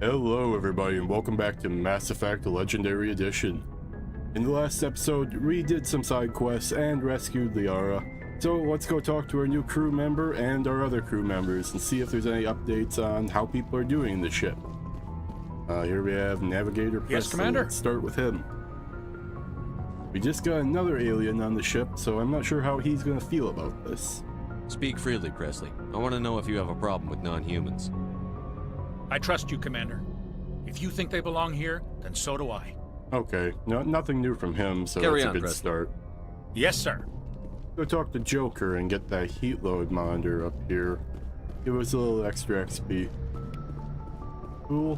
Hello everybody and welcome back to Mass Effect Legendary Edition. In the last episode, we did some side quests and rescued Liara. So let's go talk to our new crew member and our other crew members and see if there's any updates on how people are doing in the ship. Here we have Navigator Presley. Yes, Commander. Let's start with him. We just got another alien on the ship, so I'm not sure how he's gonna feel about this. Speak freely, Presley. I want to know if you have a problem with non-humans. I trust you, Commander. If you think they belong here, then so do I. Okay, nothing new from him, so Carry that's a on, good Presley. start. Yes, sir. Go talk to Joker and get that heat load monitor up here. Give us a little extra XP. Cool.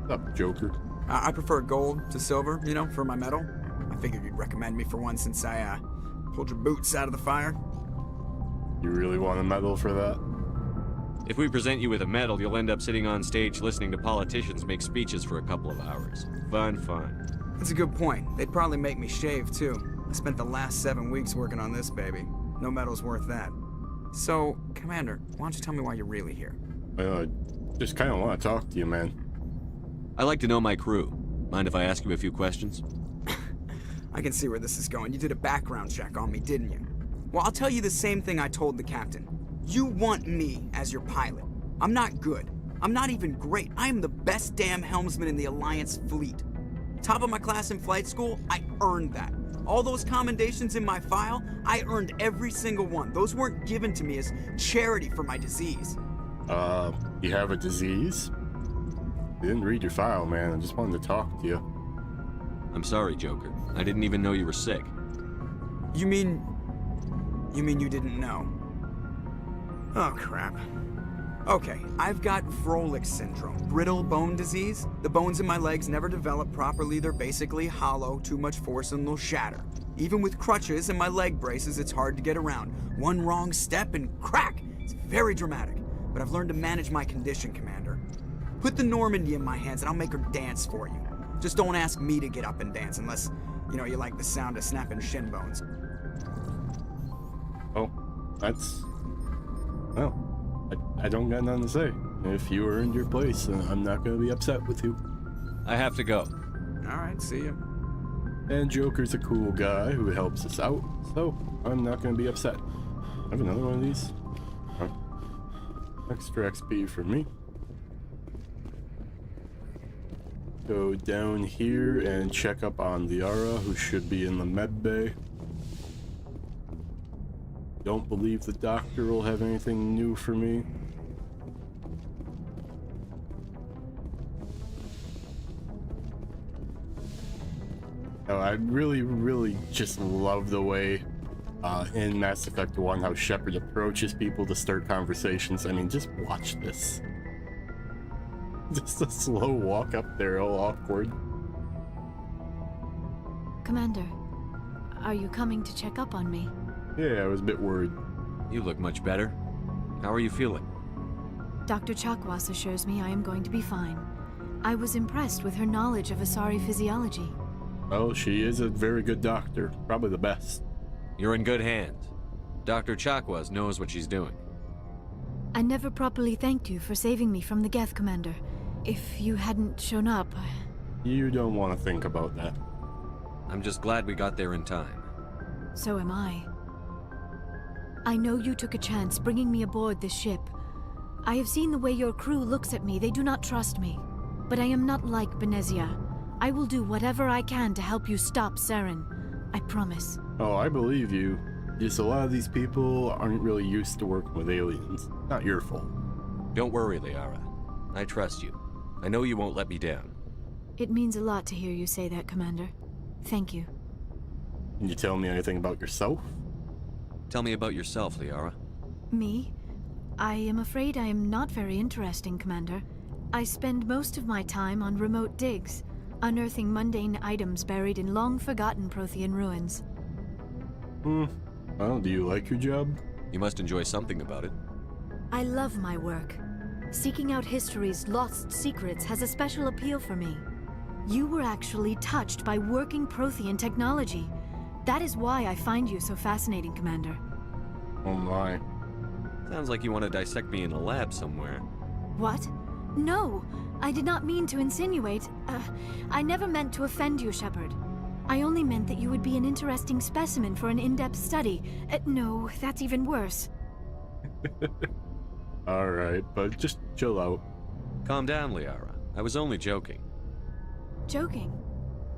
What's up, Joker? I prefer gold to silver, you know, for my medal. I figured you'd recommend me for one since I pulled your boots out of the fire. You really want a medal for that? If we present you with a medal, you'll end up sitting on stage listening to politicians make speeches for a couple of hours. Fun. That's a good point. They'd probably make me shave, too. I spent the last 7 weeks working on this baby. No medal's worth that. So, Commander, why don't you tell me why you're really here? I just kind of want to talk to you, man. I like to know my crew. Mind if I ask you a few questions? I can see where this is going. You did a background check on me, didn't you? Well, I'll tell you the same thing I told the captain. You want me as your pilot. I'm not good. I'm not even great. I am the best damn helmsman in the Alliance fleet. Top of my class in flight school, I earned that. All those commendations in my file, I earned every single one. Those weren't given to me as charity for my disease. You have a disease? I didn't read your file, man. I just wanted to talk to you. I'm sorry, Joker. I didn't even know you were sick. You mean you didn't know? Oh, crap. Okay, I've got Froelich syndrome, brittle bone disease. The bones in my legs never develop properly. They're basically hollow, too much force and they'll shatter. Even with crutches and my leg braces, it's hard to get around. One wrong step and crack! It's very dramatic. But I've learned to manage my condition, Commander. Put the Normandy in my hands and I'll make her dance for you. Just don't ask me to get up and dance unless, you like the sound of snapping shin bones. Oh, that's... Well, I don't got nothing to say. If you earned your place, I'm not going to be upset with you. I have to go. Alright, see ya. And Joker's a cool guy who helps us out, so I'm not going to be upset. I have another one of these. Extra XP for me. Go down here and check up on Liara, who should be in the med bay. Don't believe the doctor will have anything new for me. Oh, I really just love the way in Mass Effect 1 how Shepard approaches people to start conversations. I mean, just watch this. Just a slow walk up there, all awkward. Commander, are you coming to check up on me? Yeah, I was a bit worried. You look much better. How are you feeling? Dr. Chakwas assures me I am going to be fine. I was impressed with her knowledge of Asari physiology. Well, she is a very good doctor. Probably the best. You're in good hands. Dr. Chakwas knows what she's doing. I never properly thanked you for saving me from the Geth, Commander. If you hadn't shown up... You don't want to think about that. I'm just glad we got there in time. So am I. I know you took a chance bringing me aboard this ship. I have seen the way your crew looks at me. They do not trust me. But I am not like Benezia. I will do whatever I can to help you stop Saren. I promise. Oh, I believe you. Just a lot of these people aren't really used to working with aliens. Not your fault. Don't worry, Liara. I trust you. I know you won't let me down. It means a lot to hear you say that, Commander. Thank you. Can you tell me anything about yourself? Tell me about yourself, Liara. Me? I am afraid I am not very interesting, Commander. I spend most of my time on remote digs, unearthing mundane items buried in long-forgotten Prothean ruins. Well, do you like your job? You must enjoy something about it. I love my work. Seeking out history's lost secrets has a special appeal for me. You were actually touched by working Prothean technology. That is why I find you so fascinating, Commander. Oh my. Sounds like you want to dissect me in a lab somewhere. What? No, I did not mean to insinuate. I never meant to offend you, Shepard. I only meant that you would be an interesting specimen for an in-depth study. No, that's even worse. Alright, but just chill out. Calm down, Liara. I was only joking. Joking?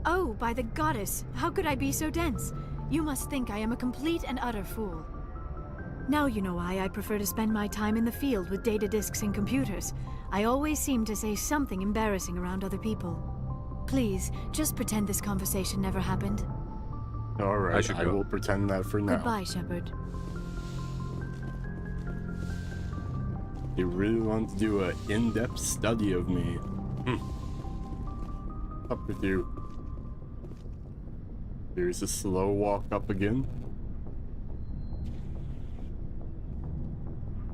Oh, by the goddess, how could I be so dense? You must think I am a complete and utter fool. Now you know why I prefer to spend my time in the field with data disks and computers. I always seem to say something embarrassing around other people. Please, just pretend this conversation never happened. Alright, should I go. will pretend that for now. Goodbye, Shepard. You really want to do an in-depth study of me? Up with you. Here's a slow walk up again.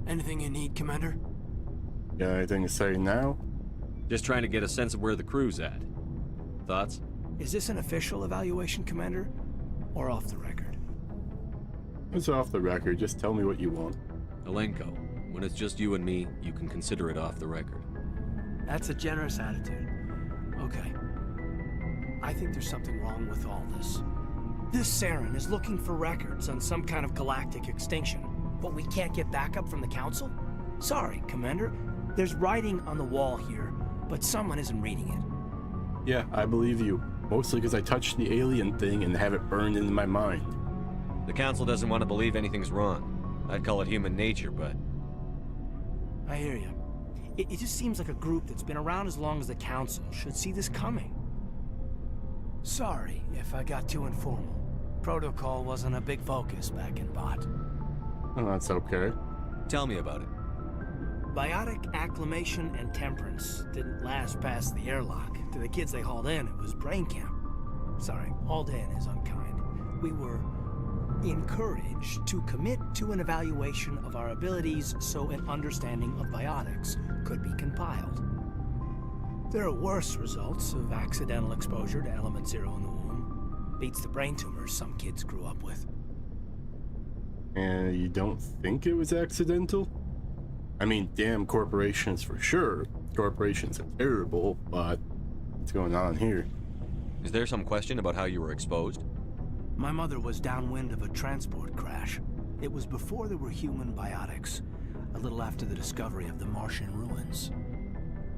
Anything you need, Commander? Got anything to say now? Just trying to get a sense of where the crew's at. Thoughts? Is this an official evaluation, Commander? Or off the record? It's off the record, just tell me what you want. Alenko, when it's just you and me, you can consider it off the record. That's a generous attitude. Okay. I think there's something wrong with all this. This Saren is looking for records on some kind of galactic extinction, but we can't get backup from the Council? Sorry, Commander. There's writing on the wall here, but someone isn't reading it. Yeah, I believe you. Mostly because I touched the alien thing and have it burned into my mind. The Council doesn't want to believe anything's wrong. I'd call it human nature, but... I hear you. It just seems like a group that's been around as long as the Council should see this coming. Sorry if I got too informal. Protocol wasn't a big focus back in Bot. Oh, that's okay. Tell me about it. Biotic acclimation and temperance didn't last past the airlock. To the kids they hauled in, it was brain camp. Sorry, hauled in is unkind. We were encouraged to commit to an evaluation of our abilities so an understanding of biotics could be compiled. There are worse results of accidental exposure to element zero in the womb. Beats the brain tumors some kids grew up with. And you don't think it was accidental? I mean, damn corporations for sure. Corporations are terrible, but what's going on here? Is there some question about how you were exposed? My mother was downwind of a transport crash. It was before there were human biotics, a little after the discovery of the Martian ruins.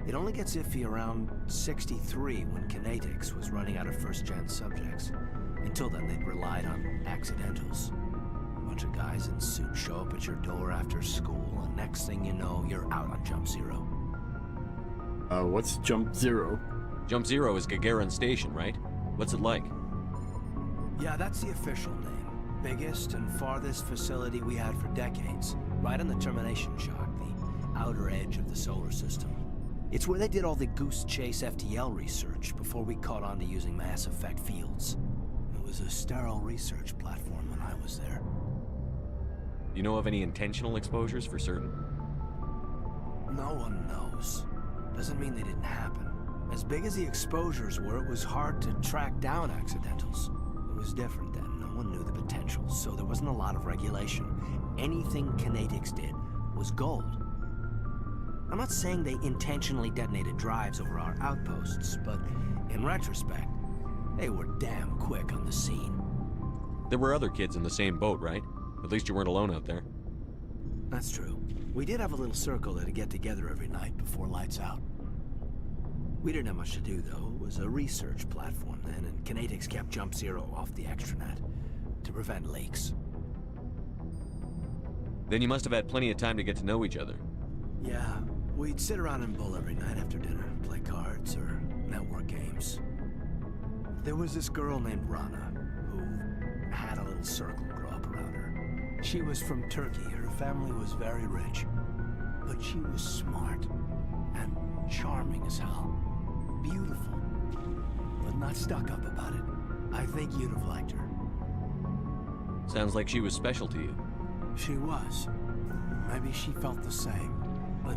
It only gets iffy around 63 when Kinetics was running out of first-gen subjects. Until then, they'd relied on accidentals. A bunch of guys in suits show up at your door after school, and next thing you know, you're out on Jump Zero. What's Jump Zero? Jump Zero is Gagarin Station, right? What's it like? Yeah, that's the official name. Biggest and farthest facility we had for decades. Right on the termination shock, the outer edge of the solar system. It's where they did all the Goose Chase FTL research before we caught on to using mass effect fields. It was a sterile research platform when I was there. You know of any intentional exposures for certain? No one knows. Doesn't mean they didn't happen. As big as the exposures were, it was hard to track down accidentals. It was different then. No one knew the potential, so there wasn't a lot of regulation. Anything Kinetics did was gold. I'm not saying they intentionally detonated drives over our outposts, but in retrospect, they were damn quick on the scene. There were other kids in the same boat, right? At least you weren't alone out there. That's true. We did have a little circle that'd get together every night before lights out. We didn't have much to do, though. It was a research platform then, and Kinetics kept Jump Zero off the extranet to prevent leaks. Then you must have had plenty of time to get to know each other. Yeah, we'd sit around and bull every night after dinner, play cards or network games. There was this girl named Rana, who had a little circle grow up around her. She was from Turkey. Her family was very rich. But she was smart and charming as hell. Beautiful, but not stuck up about it. I think you'd have liked her. Sounds like she was special to you. She was. Maybe she felt the same, but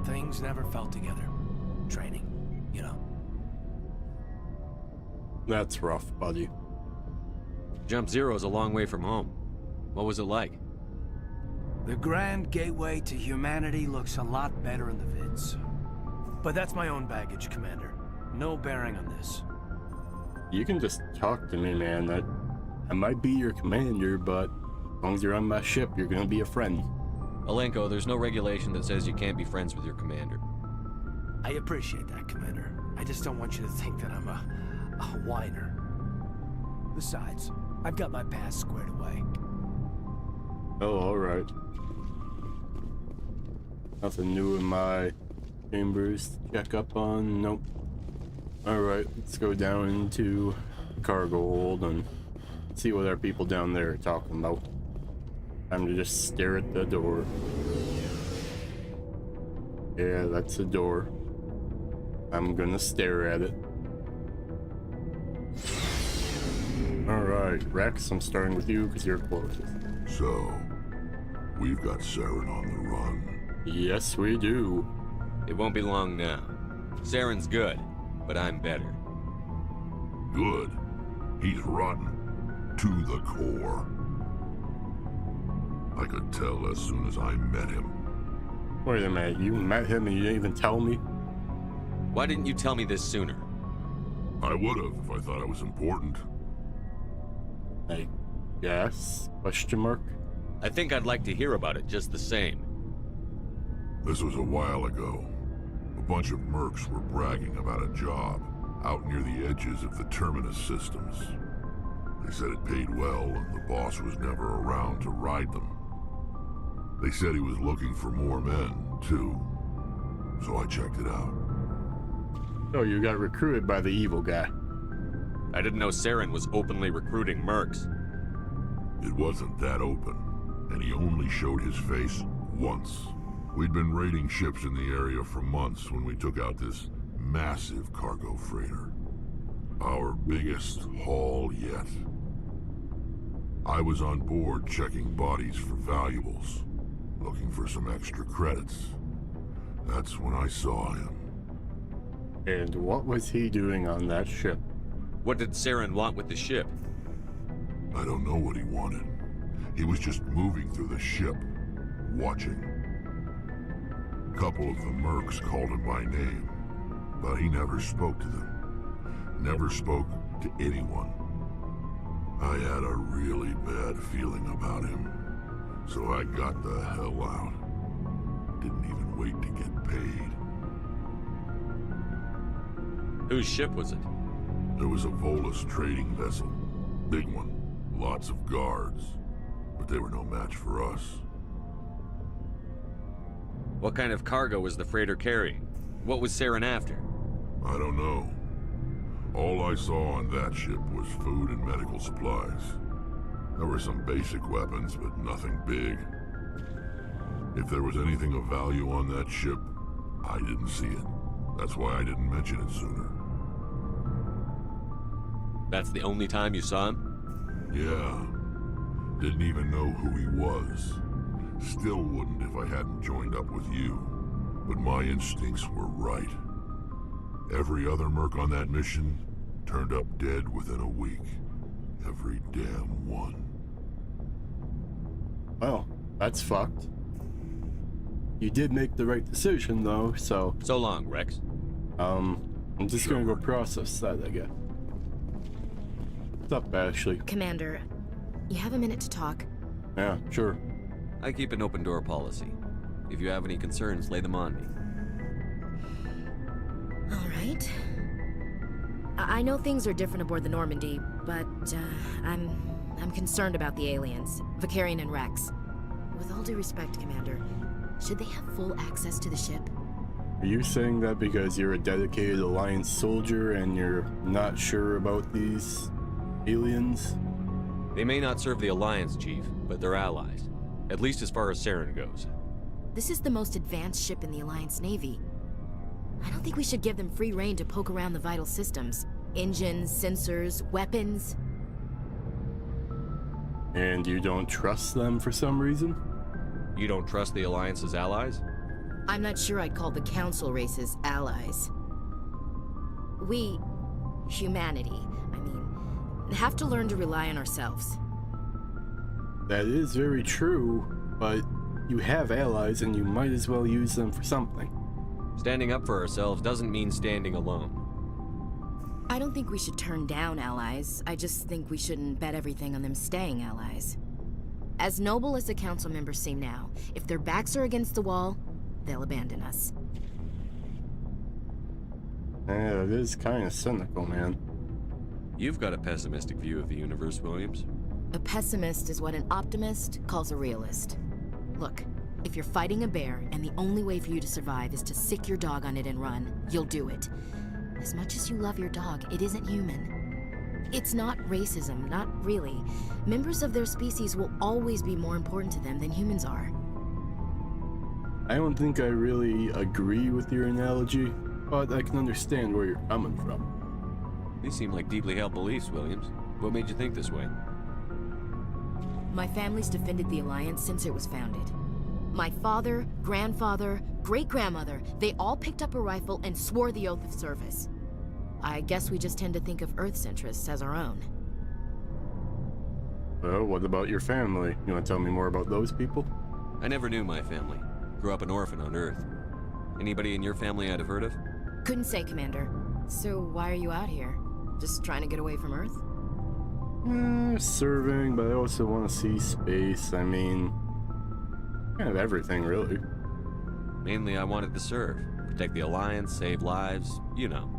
things never felt together. Training, you know. That's rough, buddy. Jump Zero's a long way from home. What was it like? The grand gateway to humanity looks a lot better in the vids. But that's my own baggage, Commander. No bearing on this. You can just talk to me, man. I might be your commander, but as long as you're on my ship, you're gonna be a friend. Alenko, there's no regulation that says you can't be friends with your commander. I appreciate that, Commander. I just don't want you to think that I'm a whiner. Besides, I've got my past squared away. Oh, alright. Nothing new in my chambers to check up on. Nope. Alright, let's go down into cargo hold and see what our people down there are talking about. Time to just stare at the door. Yeah, that's the door. I'm gonna stare at it. Alright, Rex, I'm starting with you because you're closest. So, we've got Saren on the run. Yes, we do. It won't be long now. Saren's good, but I'm better. Good. He's rotten. To the core. I could tell as soon as I met him. Wait a minute, you met him and you didn't even tell me? Why didn't you tell me this sooner? I would've if I thought it was important. I guess? Question mark? I think I'd like to hear about it just the same. This was a while ago. A bunch of mercs were bragging about a job out near the edges of the Terminus systems. They said it paid well and the boss was never around to ride them. They said he was looking for more men, too. So I checked it out. Oh, you got recruited by the evil guy. I didn't know Saren was openly recruiting mercs. It wasn't that open, and he only showed his face once. We'd been raiding ships in the area for months when we took out this massive cargo freighter. Our biggest haul yet. I was on board checking bodies for valuables, looking for some extra credits. That's when I saw him. And what was he doing on that ship? What did Saren want with the ship? I don't know what he wanted. He was just moving through the ship, watching. A couple of the mercs called him by name, but he never spoke to them. Never spoke to anyone. I had a really bad feeling about him, so I got the hell out. Didn't even wait to get paid. Whose ship was it? There was a Volus trading vessel. Big one. Lots of guards. But they were no match for us. What kind of cargo was the freighter carrying? What was Saren after? I don't know. All I saw on that ship was food and medical supplies. There were some basic weapons, but nothing big. If there was anything of value on that ship, I didn't see it. That's why I didn't mention it sooner. That's the only time you saw him? Yeah. Didn't even know who he was. Still wouldn't if I hadn't joined up with you. But my instincts were right. Every other merc on that mission turned up dead within a week. Every damn one. Well, that's fucked. You did make the right decision, though, so... So long, Rex. I'm just gonna go process that, I guess. What's up, Ashley? Commander, you have a minute to talk? Yeah, sure. I keep an open door policy. If you have any concerns, lay them on me. All right. I know things are different aboard the Normandy, but I'm concerned about the aliens, Vicarian and Rex. With all due respect, Commander, should they have full access to the ship? Are you saying that because you're a dedicated Alliance soldier and you're not sure about these aliens? They may not serve the Alliance, Chief, but they're allies. At least as far as Saren goes. This is the most advanced ship in the Alliance Navy. I don't think we should give them free rein to poke around the vital systems. Engines, sensors, weapons. And you don't trust them for some reason? You don't trust the Alliance's allies? I'm not sure I'd call the Council races allies. We, humanity, have to learn to rely on ourselves. That is very true, but you have allies and you might as well use them for something. Standing up for ourselves doesn't mean standing alone. I don't think we should turn down allies. I just think we shouldn't bet everything on them staying allies. As noble as the council members seem now, if their backs are against the wall, they'll abandon us. Yeah, it is kind of cynical, man. You've got a pessimistic view of the universe, Williams. A pessimist is what an optimist calls a realist. Look, if you're fighting a bear and the only way for you to survive is to sick your dog on it and run, you'll do it. As much as you love your dog, it isn't human. It's not racism, not really. Members of their species will always be more important to them than humans are. I don't think I really agree with your analogy, but I can understand where you're coming from. These seem like deeply held beliefs, Williams. What made you think this way? My family's defended the Alliance since it was founded. My father, grandfather, great-grandmother, they all picked up a rifle and swore the oath of service. I guess we just tend to think of Earth's interests as our own. Well, what about your family? You want to tell me more about those people? I never knew my family. Grew up an orphan on Earth. Anybody in your family I'd have heard of? Couldn't say, Commander. So why are you out here? Just trying to get away from Earth? Serving, but I also want to see space. I mean, kind of everything, really. Mainly I wanted to serve. Protect the Alliance, save lives, you know.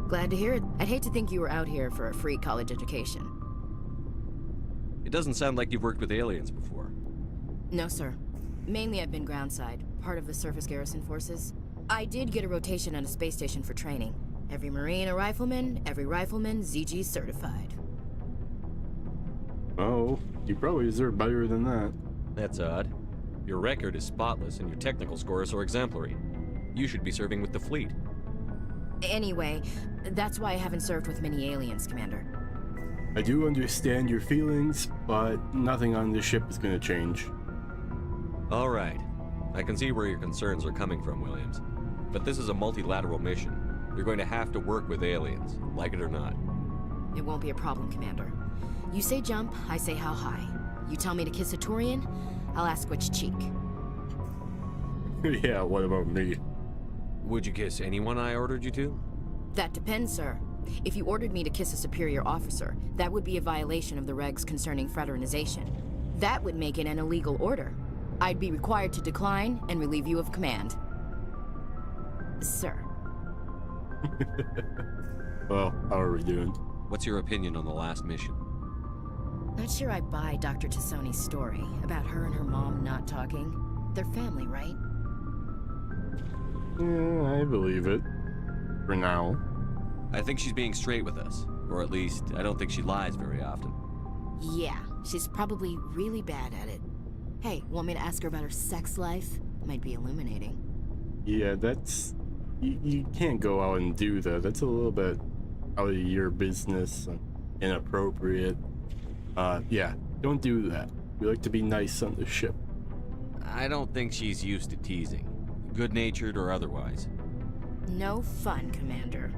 Glad to hear it. I'd hate to think you were out here for a free college education. It doesn't sound like you've worked with aliens before. No, sir. Mainly I've been groundside, part of the surface garrison forces. I did get a rotation on a space station for training. Every Marine a rifleman, every rifleman ZG certified. Oh, you probably deserve better than that. That's odd. Your record is spotless and your technical scores are exemplary. You should be serving with the fleet. Anyway, that's why I haven't served with many aliens, Commander. I do understand your feelings, but nothing on this ship is going to change. All right. I can see where your concerns are coming from, Williams. But this is a multilateral mission. You're going to have to work with aliens, like it or not. It won't be a problem, Commander. You say jump, I say how high. You tell me to kiss a Turian, I'll ask which cheek. Yeah, what about me? Would you kiss anyone I ordered you to? That depends, sir. If you ordered me to kiss a superior officer, that would be a violation of the regs concerning fraternization. That would make it an illegal order. I'd be required to decline and relieve you of command. Sir. Well, how are we doing? What's your opinion on the last mission? Not sure I buy Dr. Tassoni's story about her and her mom not talking. They're family, right? Yeah, I believe it. For now. I think she's being straight with us. Or at least, I don't think she lies very often. Yeah, she's probably really bad at it. Hey, want me to ask her about her sex life? Might be illuminating. Yeah, that's... You can't go out and do that. That's a little bit out of your business and inappropriate. Yeah, don't do that. We like to be nice on the ship. I don't think she's used to teasing. Good-natured or otherwise. No fun, Commander.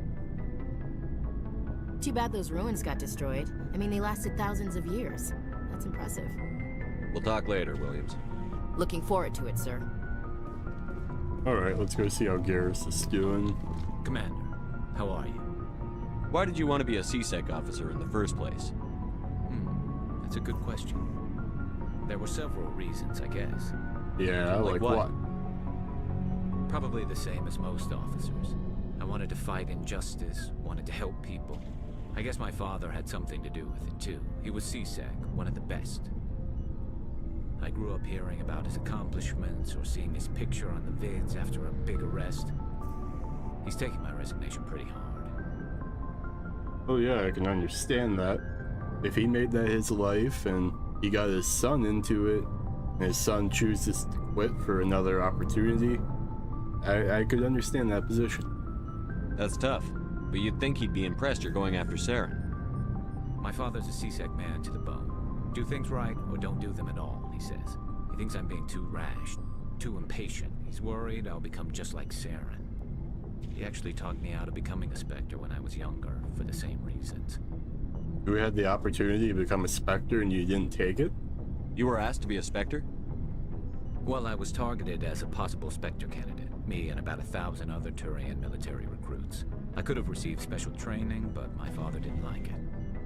Too bad those ruins got destroyed. I mean, they lasted thousands of years. That's impressive. We'll talk later, Williams. Looking forward to it, sir. Alright, let's go see how Garrus is doing. Commander, how are you? Why did you want to be a CSEC officer in the first place? That's a good question. There were several reasons, I guess. Yeah, Like like what? what? Probably the same as most officers. I wanted to fight injustice, wanted to help people. I guess my father had something to do with it too. He was CSEC, one of the best. I grew up hearing about his accomplishments or seeing his picture on the vids after a big arrest. He's taking my resignation pretty hard. Oh yeah, I can understand that. If he made that his life and he got his son into it, and his son chooses to quit for another opportunity, I could understand that position. That's tough. But you'd think he'd be impressed you're going after Saren. My father's a CSEC man to the bone. Do things right or don't do them at all, he says. He thinks I'm being too rash, too impatient. He's worried I'll become just like Saren. He actually talked me out of becoming a Spectre when I was younger, for the same reasons. You had the opportunity to become a Spectre and you didn't take it? You were asked to be a Spectre? Well, I was targeted as a possible Spectre candidate. me and about 1,000 other Turian military recruits. I could have received special training, but my father didn't like it.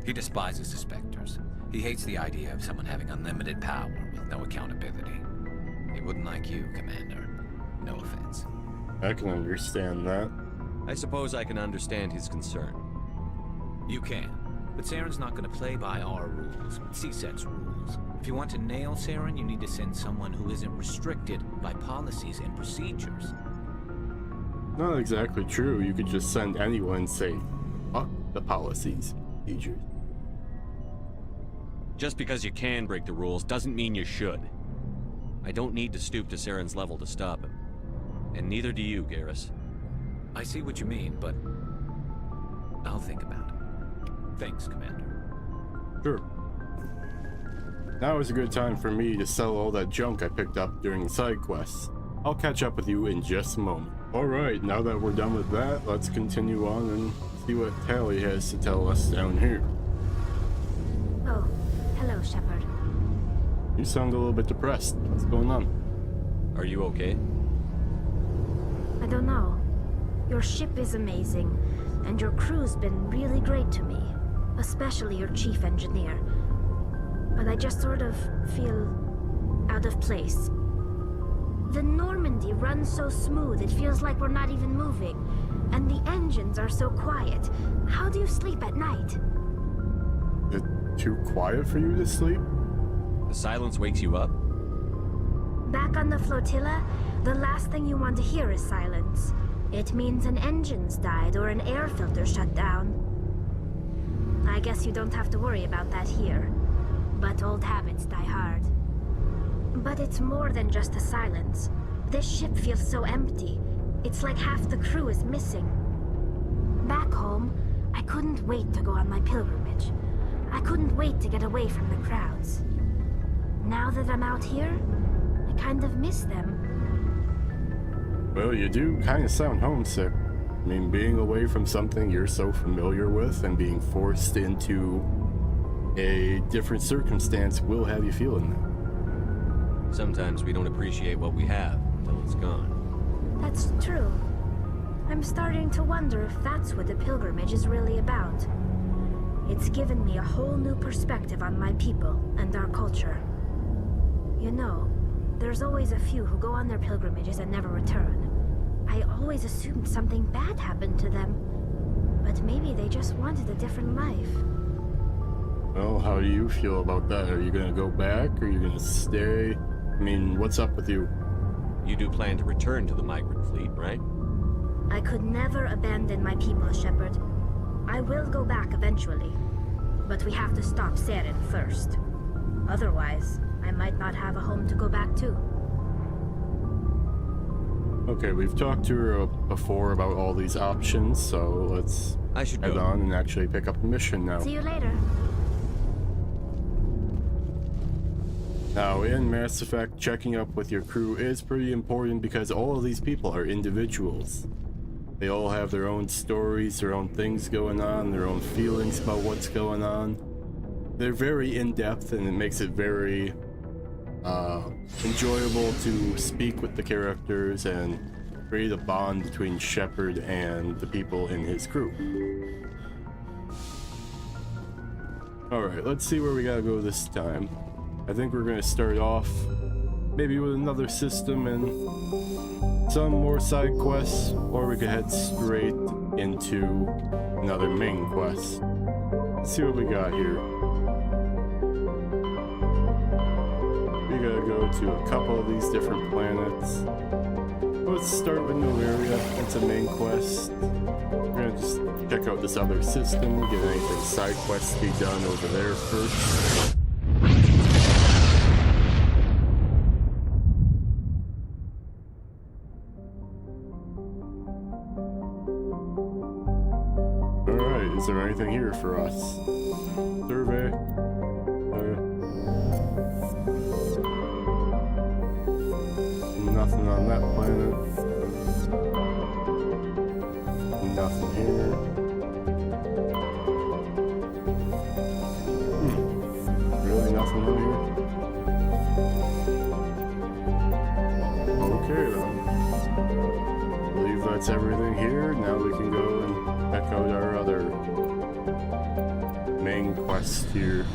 He despises the Spectres. He hates the idea of someone having unlimited power with no accountability. He wouldn't like you, Commander. No offense. I can understand that. I suppose I can understand his concern. You can, but Saren's not going to play by our rules, CSEC's rules. If you want to nail Saren, you need to send someone who isn't restricted by policies and procedures. Not exactly true. You could just send anyone and say, fuck the policies, procedures. Just because you can break the rules doesn't mean you should. I don't need to stoop to Saren's level to stop him. And neither do you, Garrus. I see what you mean, but I'll think about it. Thanks, Commander. Sure. Now is a good time for me to sell all that junk I picked up during the side quests. I'll catch up with you in just a moment. Alright, now that we're done with that, let's continue on and see what Tally has to tell us down here. Oh, hello, Shepard. You sound a little bit depressed. What's going on? Are you okay? I don't know. Your ship is amazing, and your crew's been really great to me, especially your chief engineer. But I just sort of feel out of place. The Normandy runs so smooth it feels like we're not even moving, and the engines are so quiet. How do you sleep at night? Is it too quiet for you to sleep? The silence wakes you up? Back on the flotilla, the last thing you want to hear is silence. It means an engine's died or an air filter shut down. I guess you don't have to worry about that here. But old habits die hard. But it's more than just the silence. This ship feels so empty. It's like half the crew is missing. Back home, I couldn't wait to go on my pilgrimage. I couldn't wait to get away from the crowds. Now that I'm out here, I kind of miss them. Well, you do kind of sound homesick. I mean, being away from something you're so familiar with and being forced into a different circumstance will have you feeling that. Sometimes we don't appreciate what we have until it's gone. That's true. I'm starting to wonder if that's what the pilgrimage is really about. It's given me a whole new perspective on my people and our culture. You know, there's always a few who go on their pilgrimages and never return. I always assumed something bad happened to them, but maybe they just wanted a different life. Well, how do you feel about that? Are you gonna go back? Or are you gonna stay? I mean, what's up with you? You do plan to return to the migrant fleet, right? I could never abandon my people, Shepard. I will go back eventually, but we have to stop Saren first. Otherwise, I might not have a home to go back to. Okay, we've talked to her before about all these options, so let's I should head go. on and actually pick up a mission now. See you later. Now, in Mass Effect, checking up with your crew is pretty important because all of these people are individuals. They all have their own stories, their own things going on, their own feelings about what's going on. They're very in-depth, and it makes it very enjoyable to speak with the characters and create a bond between Shepard and the people in his crew. Alright, let's see where we gotta go this time. I think we're gonna start off maybe with another system and some more side quests, or we could head straight into another main quest. Let's see what we got here. We gotta go to a couple of these different planets. Let's start with Noveria. It's a main quest. We're gonna just check out this other system, get anything side quests to be done over there first. Alright, is there anything here for us? Survey. Nothing on that planet. Nothing here. Really nothing in here? Okay then. that's everything here. Now we can go and check out our other main quest here.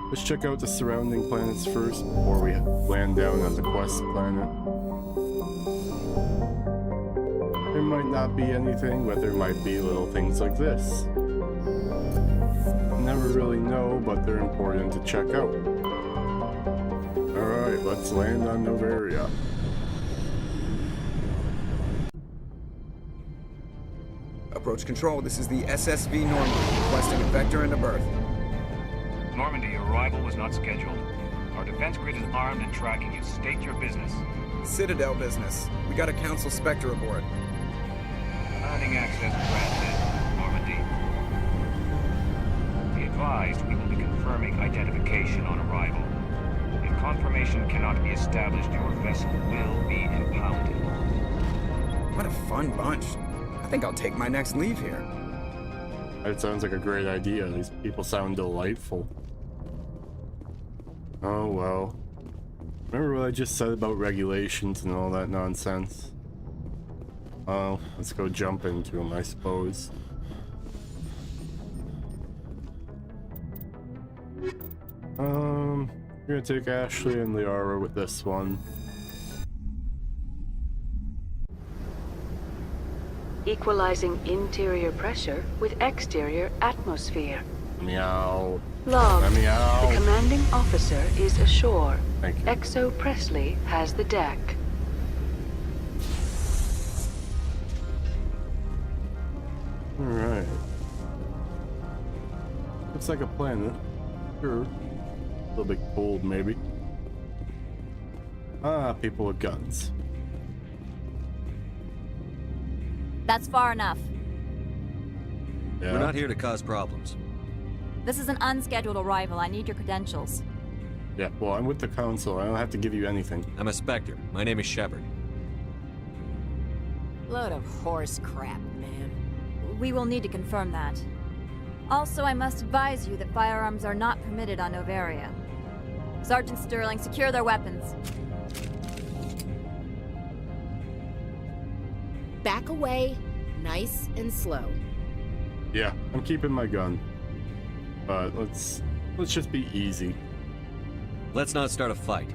Let's check out the surrounding planets first before we land down on the quest planet. There might not be anything, but there might be little things like this. Never really know, but they're important to check out. Alright, let's land on Noveria. Approach control, this is the SSV Normandy, requesting a vector and a berth. Normandy, your arrival was not scheduled. Our defense grid is armed and tracking you. State your business. Citadel business. We got a Council Spectre aboard. Landing access granted, Normandy. Be advised, we will be confirming identification on arrival. If confirmation cannot be established, your vessel will be impounded. What a fun bunch. I think I'll take my next leave here. That sounds like a great idea. These people sound delightful. Oh well. Remember what I just said about regulations and all that nonsense? Well, let's go jump into them, I suppose. We're gonna take Ashley and Liara with this one. Equalizing interior pressure with exterior atmosphere. Meow. Log. Meow. The commanding officer is ashore. Thank you. Exo Presley has the deck. Alright. Looks like a planet. Sure. A little bit cold, maybe. Ah, people with guns. That's far enough. Yeah. We're not here to cause problems. This is an unscheduled arrival. I need your credentials. Yeah, well, I'm with the council. I don't have to give you anything. I'm a Spectre. My name is Shepard. Load of horse crap, man. We will need to confirm that. Also, I must advise you that firearms are not permitted on Noveria. Sergeant Sterling, secure their weapons. Back away, nice and slow. Yeah, I'm keeping my gun. But let's just be easy. Let's not start a fight.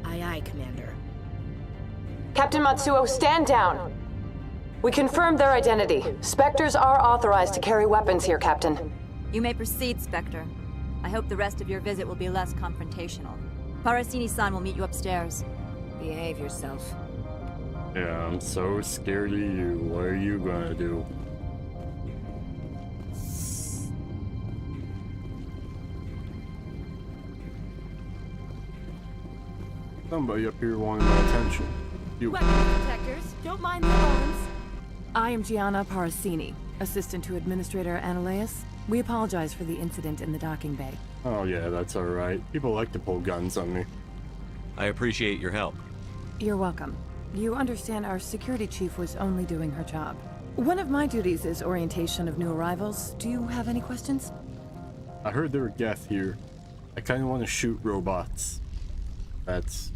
Aye, aye, Commander. Captain Matsuo, stand down. We confirmed their identity. Spectres are authorized to carry weapons here, Captain. You may proceed, Spectre. I hope the rest of your visit will be less confrontational. Parasini-san will meet you upstairs. Behave yourself. Yeah, I'm so scared of you. What are you gonna do? Somebody up here wanted my attention. You. Weapons detectors, don't mind the alarms. I am Gianna Parasini, assistant to Administrator Ananias. We apologize for the incident in the docking bay. Oh yeah, that's alright. People like to pull guns on me. I appreciate your help. You're welcome. You understand our security chief was only doing her job. One of my duties is orientation of new arrivals. Do you have any questions? I heard there were Geth here. I kinda wanna shoot robots. That's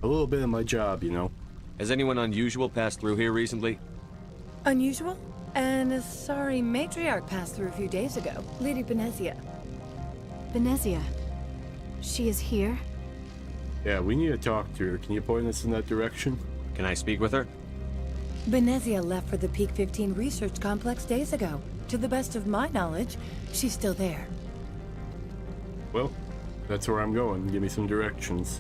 a little bit of my job, you know. Has anyone unusual passed through here recently? Unusual? And a sorry matriarch passed through a few days ago. Lady Benezia. Benezia. She is here? Yeah, we need to talk to her. Can you point us in that direction? Can I speak with her? Benezia left for the Peak 15 research complex days ago. To the best of my knowledge, she's still there. Well, that's where I'm going. Give me some directions.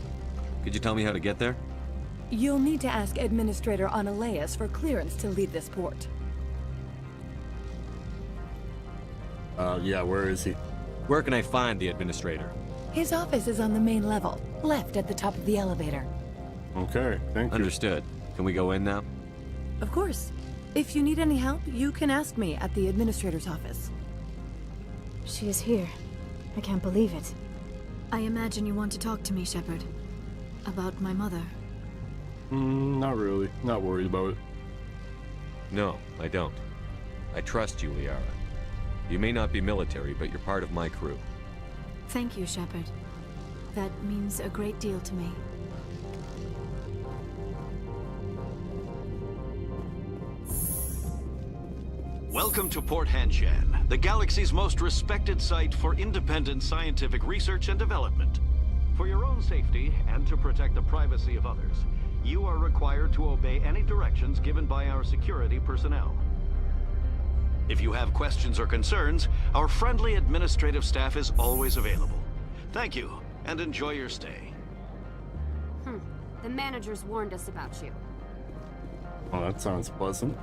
Could you tell me how to get there? You'll need to ask Administrator Ananias for clearance to leave this port. Yeah, where is he? Where can I find the administrator? His office is on the main level, left at the top of the elevator. Okay, thank you. Understood. Can we go in now? Of course. If you need any help, you can ask me at the Administrator's office. She is here. I can't believe it. I imagine you want to talk to me, Shepard. About my mother. Not really. Not worried about it. No, I don't. I trust you, Liara. You may not be military, but you're part of my crew. Thank you, Shepard. That means a great deal to me. Welcome to Port Hanshan, the galaxy's most respected site for independent scientific research and development. For your own safety and to protect the privacy of others, you are required to obey any directions given by our security personnel. If you have questions or concerns, our friendly administrative staff is always available. Thank you, and enjoy your stay. The managers warned us about you. Oh, that sounds pleasant.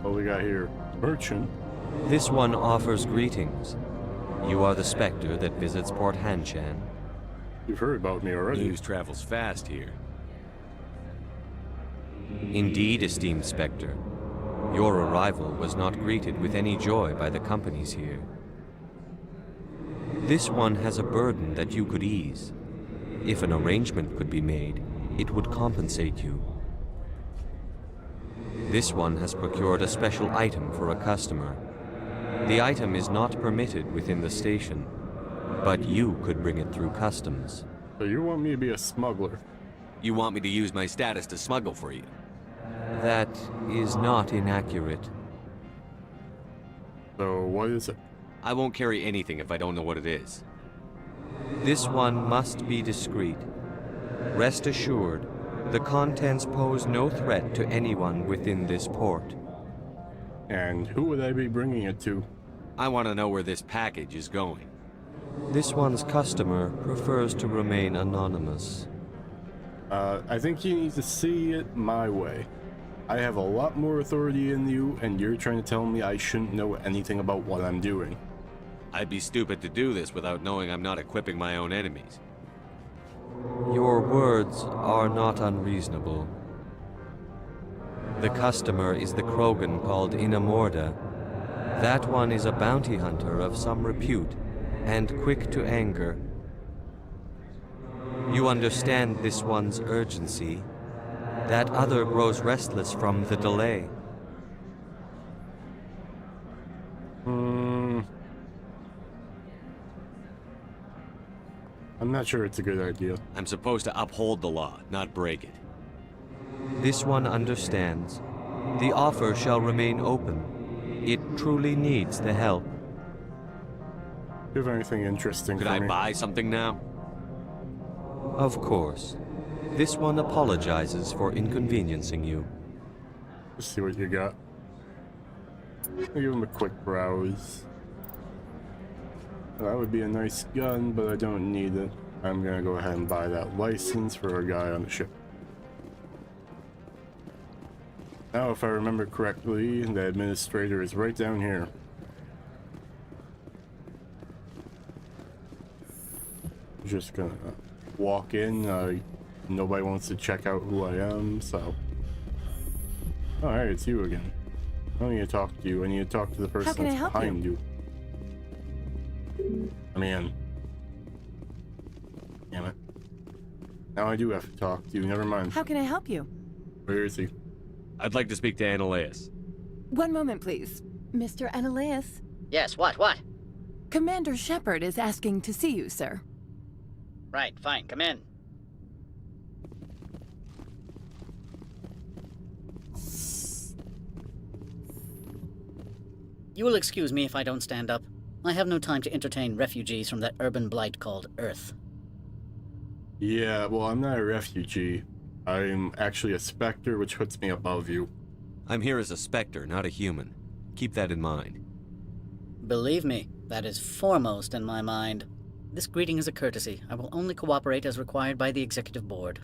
What we got here? Merchant. This one offers greetings. You are the Spectre that visits Port Hanshan. You've heard about me already. News travels fast here. Indeed, esteemed Spectre. Your arrival was not greeted with any joy by the companies here. This one has a burden that you could ease. If an arrangement could be made, it would compensate you. This one has procured a special item for a customer. The item is not permitted within the station, but you could bring it through customs. So you want me to be a smuggler? You want me to use my status to smuggle for you? That is not inaccurate. So what is it? I won't carry anything if I don't know what it is. This one must be discreet. Rest assured, the contents pose no threat to anyone within this port. And who would I be bringing it to? I want to know where this package is going. This one's customer prefers to remain anonymous. I think you need to see it my way. I have a lot more authority than you, and you're trying to tell me I shouldn't know anything about what I'm doing. I'd be stupid to do this without knowing I'm not equipping my own enemies. Your words are not unreasonable. The customer is the Krogan called Inamorda. That one is a bounty hunter of some repute, and quick to anger. You understand this one's urgency. That other grows restless from the delay. I'm not sure it's a good idea. I'm supposed to uphold the law, not break it. This one understands. The offer shall remain open. It truly needs the help. Do you have anything interesting Could for I me? buy something now? Of course. This one apologizes for inconveniencing you. Let's see what you got. I'll give him a quick browse. That would be a nice gun, but I don't need it. I'm gonna go ahead and buy that license for a guy on the ship. Now, if I remember correctly, the administrator is right down here. Just gonna walk in. Nobody wants to check out who I am, so... Alright, it's you again. I don't need to talk to you. I need to talk to the person that's behind you. I'm in. Damn it. Now I do have to talk to you. Never mind. How can I help you? Where is he? I'd like to speak to Annaleus. One moment, please. Mr. Annaleus? Yes, what? Commander Shepard is asking to see you, sir. Right, fine, come in. You will excuse me if I don't stand up. I have no time to entertain refugees from that urban blight called Earth. Yeah, well, I'm not a refugee. I'm actually a Spectre, which puts me above you. I'm here as a Spectre, not a human. Keep that in mind. Believe me, that is foremost in my mind. This greeting is a courtesy. I will only cooperate as required by the Executive Board.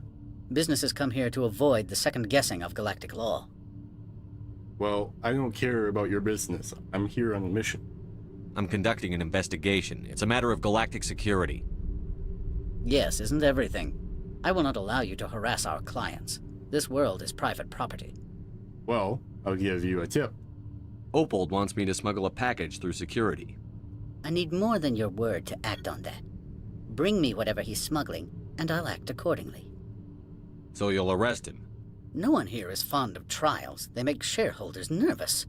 Businesses come here to avoid the second guessing of galactic law. Well, I don't care about your business. I'm here on a mission. I'm conducting an investigation. It's a matter of galactic security. Yes, isn't everything? I will not allow you to harass our clients. This world is private property. Well, I'll give you a tip. Opold wants me to smuggle a package through security. I need more than your word to act on that. Bring me whatever he's smuggling, and I'll act accordingly. So you'll arrest him? No one here is fond of trials. They make shareholders nervous.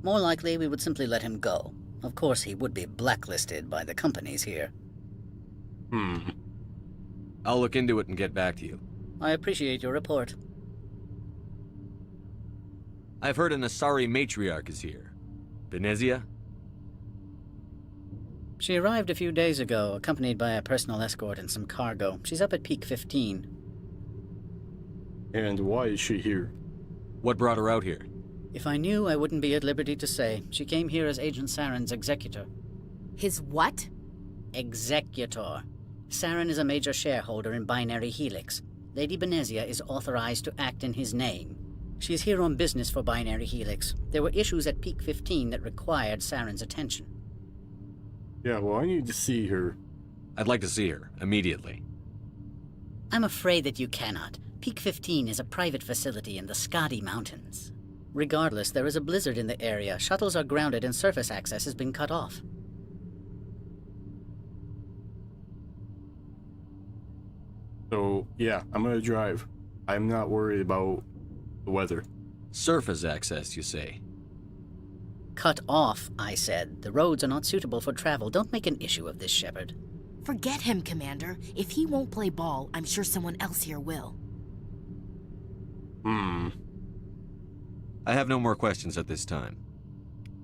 More likely, we would simply let him go. Of course, he would be blacklisted by the companies here. I'll look into it and get back to you. I appreciate your report. I've heard an Asari matriarch is here. Venezia? She arrived a few days ago, accompanied by a personal escort and some cargo. She's up at Peak 15. And why is she here? What brought her out here? If I knew, I wouldn't be at liberty to say. She came here as Agent Saren's executor. His what? Executor. Saren is a major shareholder in Binary Helix. Lady Venezia is authorized to act in his name. She's here on business for Binary Helix. There were issues at Peak 15 that required Saren's attention. Yeah, well, I need to see her. I'd like to see her, immediately. I'm afraid that you cannot. Peak 15 is a private facility in the Skadi Mountains. Regardless, there is a blizzard in the area. Shuttles are grounded and surface access has been cut off. So, yeah, I'm gonna drive. I'm not worried about the weather. Surface access, you say? Cut off, I said. The roads are not suitable for travel. Don't make an issue of this, Shepard. Forget him, Commander. If he won't play ball, I'm sure someone else here will. I have no more questions at this time.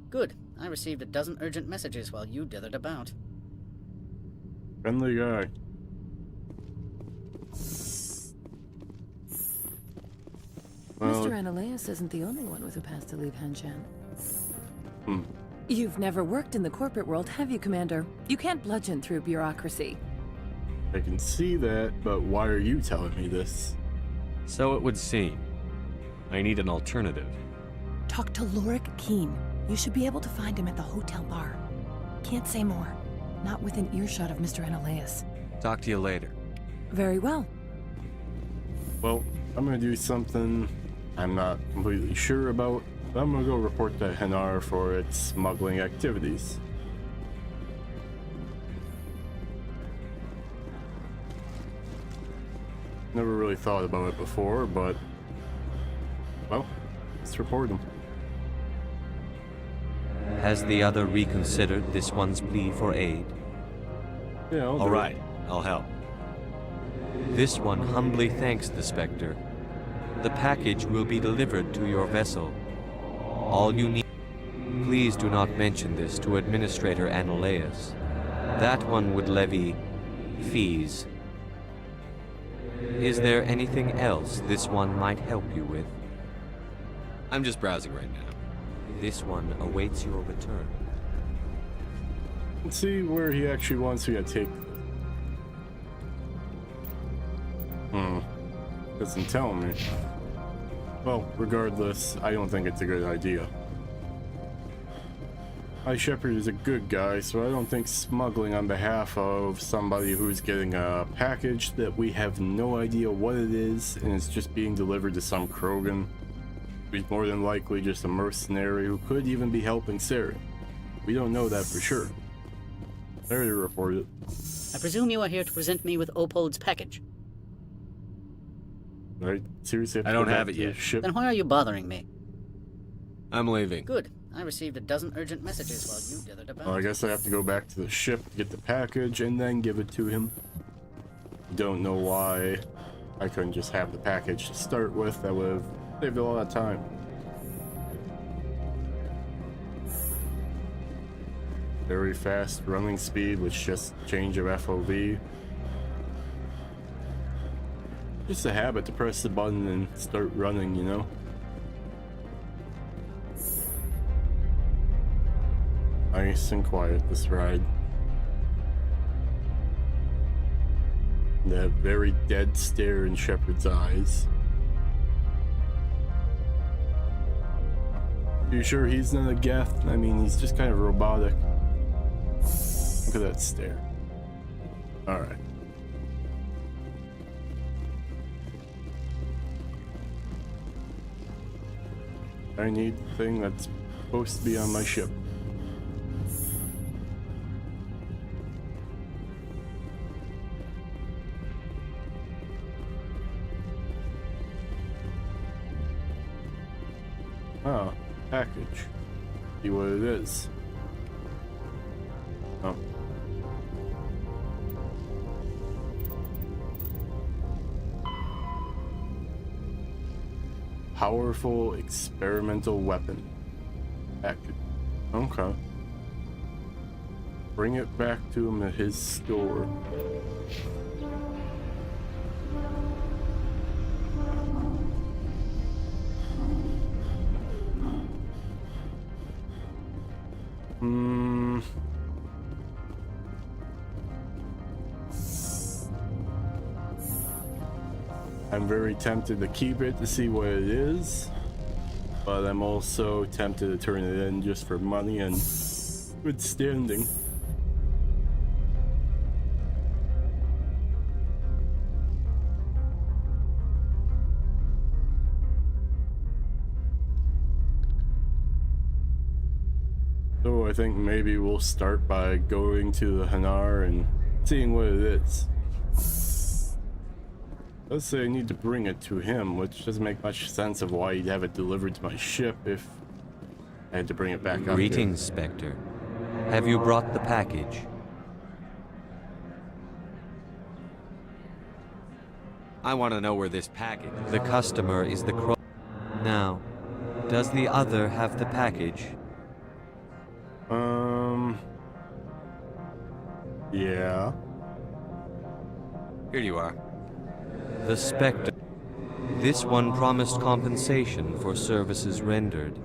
Good. I received a dozen urgent messages while you dithered about. Friendly guy. Well, Mr. Ananias isn't the only one with a pass to leave Hanshan. Hmm. You've never worked in the corporate world, have you, Commander? You can't bludgeon through bureaucracy. I can see that, but why are you telling me this? So it would seem. I need an alternative. Talk to Lorik Keen. You should be able to find him at the hotel bar. Can't say more. Not within earshot of Mr. Ananias. Talk to you later. Very well. Well, I'm gonna do something I'm not completely sure about, but I'm gonna go report to Hanar for its smuggling activities. Never really thought about it before, but well, let's report him. Has the other reconsidered this one's plea for aid? Yeah, All right, I'll help. This one humbly thanks the Spectre. The package will be delivered to your vessel. All you need... Please do not mention this to Administrator Ananias. That one would levy fees. Is there anything else this one might help you with? I'm just browsing right now. This one awaits your return. Let's see where he actually wants me to take. Doesn't tell me. Well, regardless, I don't think it's a good idea. Shepard is a good guy, so I don't think smuggling on behalf of somebody who's getting a package that we have no idea what it is and it's just being delivered to some Krogan who's more than likely just a mercenary who could even be helping Sarah. We don't know that for sure. There to report it. I presume you are here to present me with Opold's package. Right? Seriously, I don't have it yet. Ship? Then why are you bothering me? I'm leaving. Good. I received a dozen urgent messages while you dithered about. Well, I guess I have to go back to the ship to get the package and then give it to him. Don't know why I couldn't just have the package to start with. That would have saved a lot of time. Very fast running speed with just change of FOV. Just a habit to press the button and start running, you know? Nice and quiet this ride. That very dead stare in Shepard's eyes. You sure he's not a Geth? I mean, he's just kind of robotic. Look at that stare. Alright. I need the thing that's supposed to be on my ship. Ah, package. See what it is. Oh. powerful experimental weapon. Okay. Bring it back to him at his store. I'm very tempted to keep it to see what it is, but I'm also tempted to turn it in just for money and good standing. So I think maybe we'll start by going to the Hanar and seeing what it is. Let's say I need to bring it to him, which doesn't make much sense of why he'd have it delivered to my ship if I had to bring it back up. Greetings, Spectre. Have you brought the package? I want to know where this package is. The customer is the Crow. Now, does the other have the package? Yeah. Here you are. The Spectre. This one promised compensation for services rendered.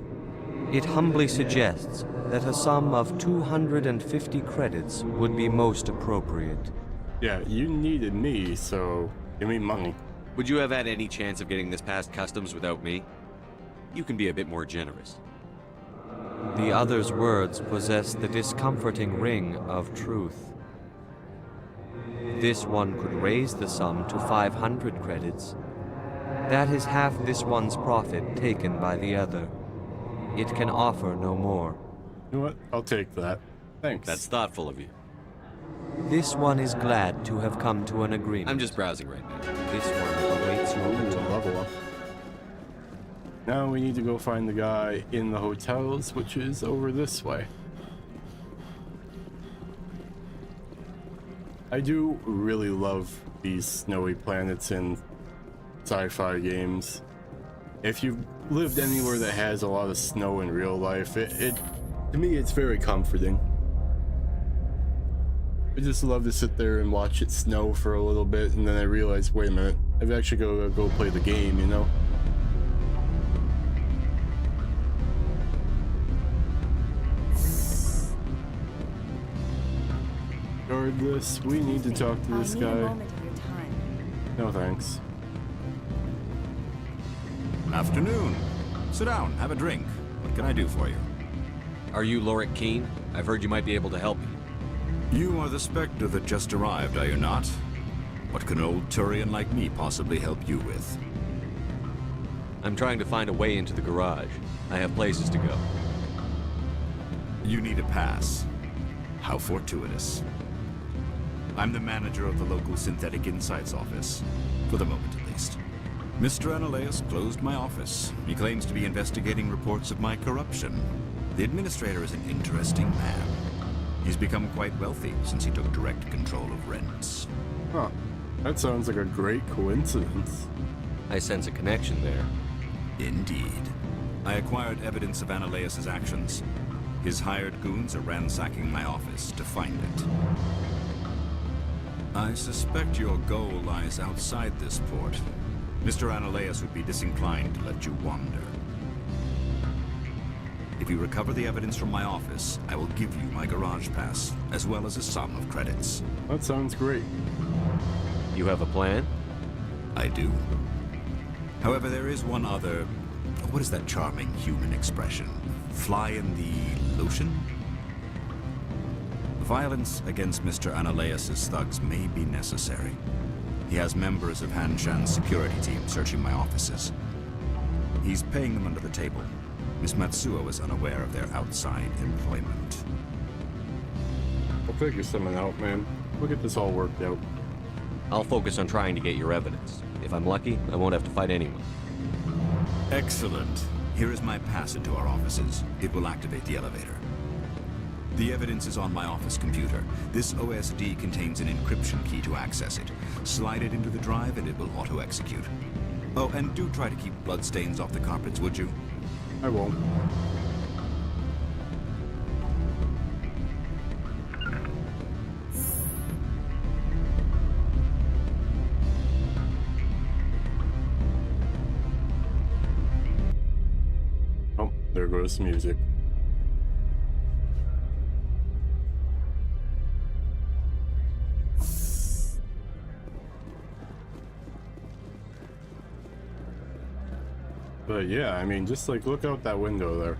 It humbly suggests that a sum of 250 credits would be most appropriate. Yeah, you needed me, so give me money. Would you have had any chance of getting this past customs without me? You can be a bit more generous. The other's words possess the discomforting ring of truth. This one could raise the sum to 500 credits. That is half this one's profit taken by the other. It can offer no more. You know what? I'll take that. Thanks. That's thoughtful of you. This one is glad to have come to an agreement. I'm just browsing right now. This one awaits your return. Level up. Now we need to go find the guy in the hotels, which is over this way. I do really love these snowy planets in sci-fi games. If you've lived anywhere that has a lot of snow in real life, it to me it's very comforting. I just love to sit there and watch it snow for a little bit, and then I realize, wait a minute, I've actually got to go play the game, you know? Regardless, we need to talk to this guy. A moment of your time. No thanks. Afternoon. Sit down, have a drink. What can I do for you? Are you Lorik Keene? I've heard you might be able to help me. You are the Spectre that just arrived, are you not? What can an old Turian like me possibly help you with? I'm trying to find a way into the garage. I have places to go. You need a pass. How fortuitous. I'm the manager of the local Synthetic Insights office. For the moment, at least. Mr. Analaeus closed my office. He claims to be investigating reports of my corruption. The administrator is an interesting man. He's become quite wealthy since he took direct control of rents. Huh. That sounds like a great coincidence. I sense a connection there. Indeed. I acquired evidence of Analaeus' actions. His hired goons are ransacking my office to find it. I suspect your goal lies outside this port. Mr. Analaeus would be disinclined to let you wander. If you recover the evidence from my office, I will give you my garage pass, as well as a sum of credits. That sounds great. You have a plan? I do. However, there is one other... What is that charming human expression? Fly in the lotion? Violence against Mr. Analaeus' thugs may be necessary. He has members of Hanshan's security team searching my offices. He's paying them under the table. Miss Matsuo is unaware of their outside employment. I'll figure something out, man. We'll get this all worked out. I'll focus on trying to get your evidence. If I'm lucky, I won't have to fight anyone. Excellent. Here is my pass into our offices. It will activate the elevator. The evidence is on my office computer. This OSD contains an encryption key to access it. Slide it into the drive and it will auto-execute. Oh, and do try to keep bloodstains off the carpets, would you? I won't. Oh, there goes the music. But yeah, I mean, just like look out that window there.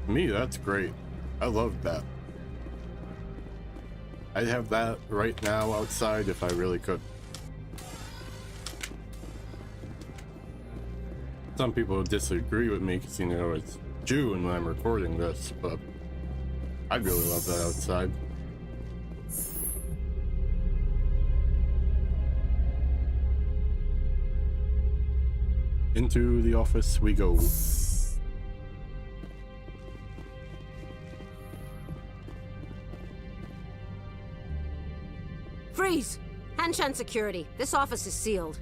To me, that's great. I love that. I'd have that right now outside if I really could. Some people disagree with me because, you know, it's June when I'm recording this, but I'd really love that outside. Into the office we go. Freeze! Hanshan security. This office is sealed.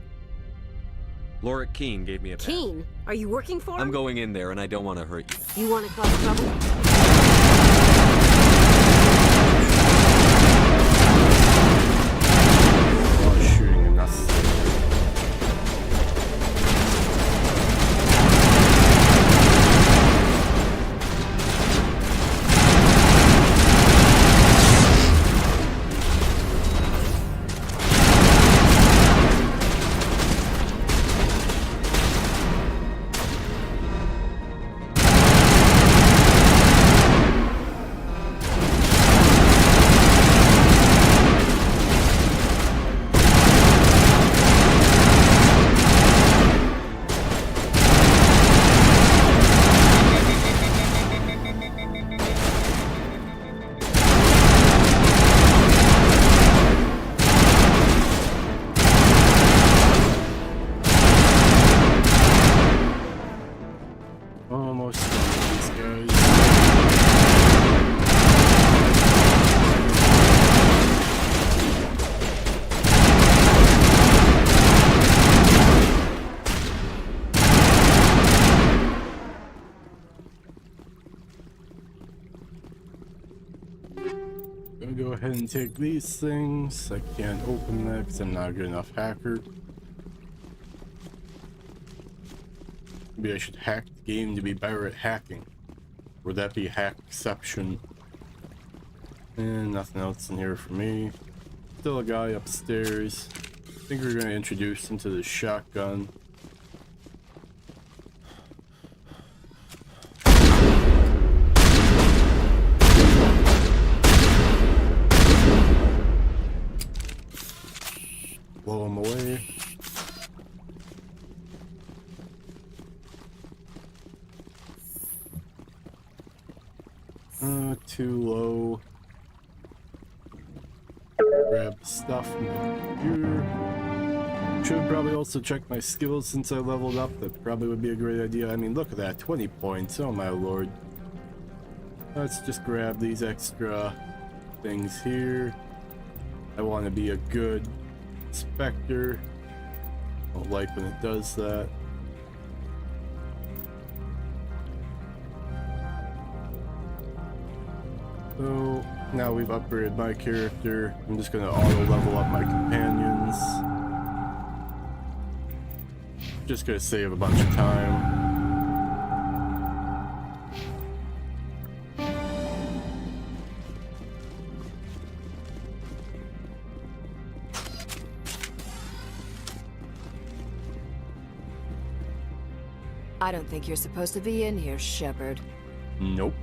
Lorik Keene gave me a pass. Keene? Are you working for him? I'm going in there and I don't want to hurt you. You want to cause trouble? Go ahead and take these things. I can't open that because I'm not a good enough hacker. Maybe I should hack the game to be better at hacking. Would that be hackception? And nothing else in here for me. Still a guy upstairs. I think we're gonna introduce him to the shotgun. Blow him away. Too low. Grab stuff from the computer. Should probably also check my skills since I leveled up. That probably would be a great idea. I mean, look at that, 20 points. Oh my lord. Let's just grab these extra things here. I want to be a good Spectre. Don't like when it does that. So now we've upgraded my character. I'm just gonna auto level up my companions. Just gonna save a bunch of time. I don't think you're supposed to be in here, Shepard. Nope.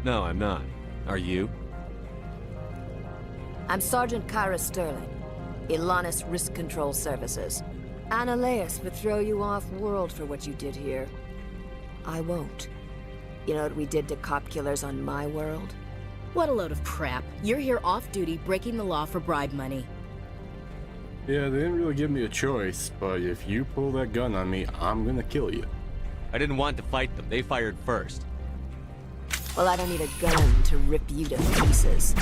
No, I'm not. Are you? I'm Sergeant Kyra Sterling, Ilanis Risk Control Services. Annaleus would throw you off-world for what you did here. I won't. You know what we did to cop killers on my world? What a load of crap. You're here off-duty, breaking the law for bribe money. Yeah, they didn't really give me a choice, but if you pull that gun on me, I'm gonna kill you. I didn't want to fight them. They fired first. Well, I don't need a gun to rip you to pieces.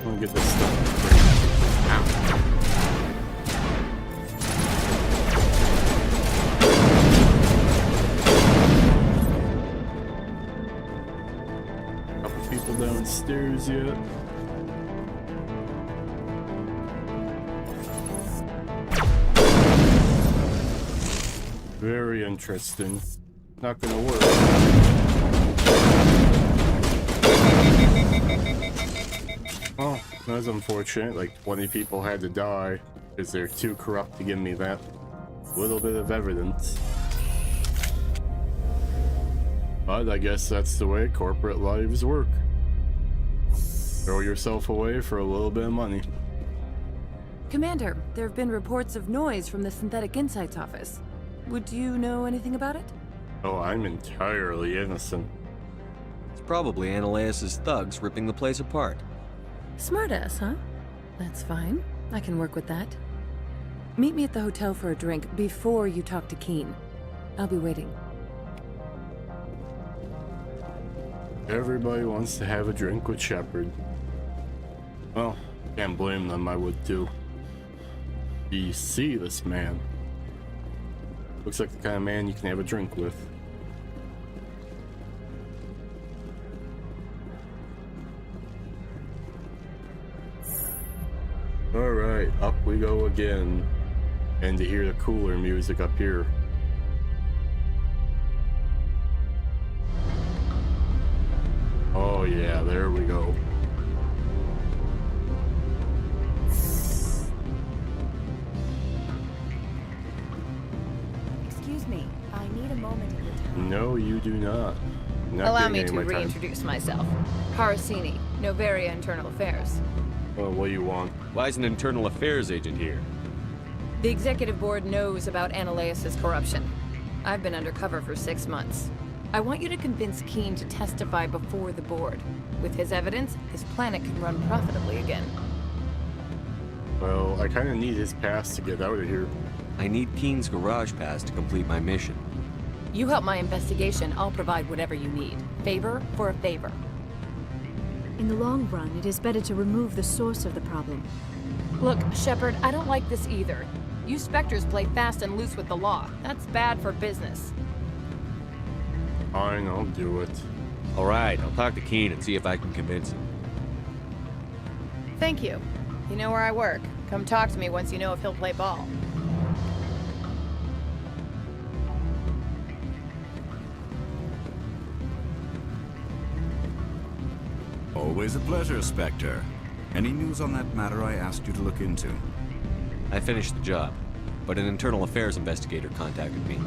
Let me get this stuff. Ow. Couple people downstairs yet. Very interesting. Not gonna work. Oh, that's unfortunate. Like 20 people had to die because they're too corrupt to give me that little bit of evidence. But I guess that's the way corporate lives work. Throw yourself away for a little bit of money. Commander, there have been reports of noise from the Synthetic Insights office. Would you know anything about it? Oh, I'm entirely innocent. It's probably Ananias' thugs ripping the place apart. Smartass, huh? That's fine. I can work with that. Meet me at the hotel for a drink before you talk to Keen. I'll be waiting. Everybody wants to have a drink with Shepard. Well, can't blame them, I would too. Do you see this man? Looks like the kind of man you can have a drink with. Alright, up we go again. And to hear the cooler music up here. Oh yeah, there we go. Excuse me, I need a moment of your time. No, you do not. Not Allow getting me any to of my time. reintroduce myself. Parasini, Noveria Internal Affairs. Well, what do you want? Why is an internal affairs agent here? The executive board knows about Ananias' corruption. I've been undercover for 6 months. I want you to convince Keen to testify before the board. With his evidence, this planet can run profitably again. Well, I kind of need his pass to get out of here. I need Keen's garage pass to complete my mission. You help my investigation, I'll provide whatever you need. Favor for a favor. In the long run, it is better to remove the source of the problem. Look, Shepard, I don't like this either. You Spectres play fast and loose with the law. That's bad for business. Fine, I'll do it. Alright, I'll talk to Keen and see if I can convince him. Thank you. You know where I work. Come talk to me once you know if he'll play ball. Always a pleasure, Spectre. Any news on that matter I asked you to look into? I finished the job, but an internal affairs investigator contacted me.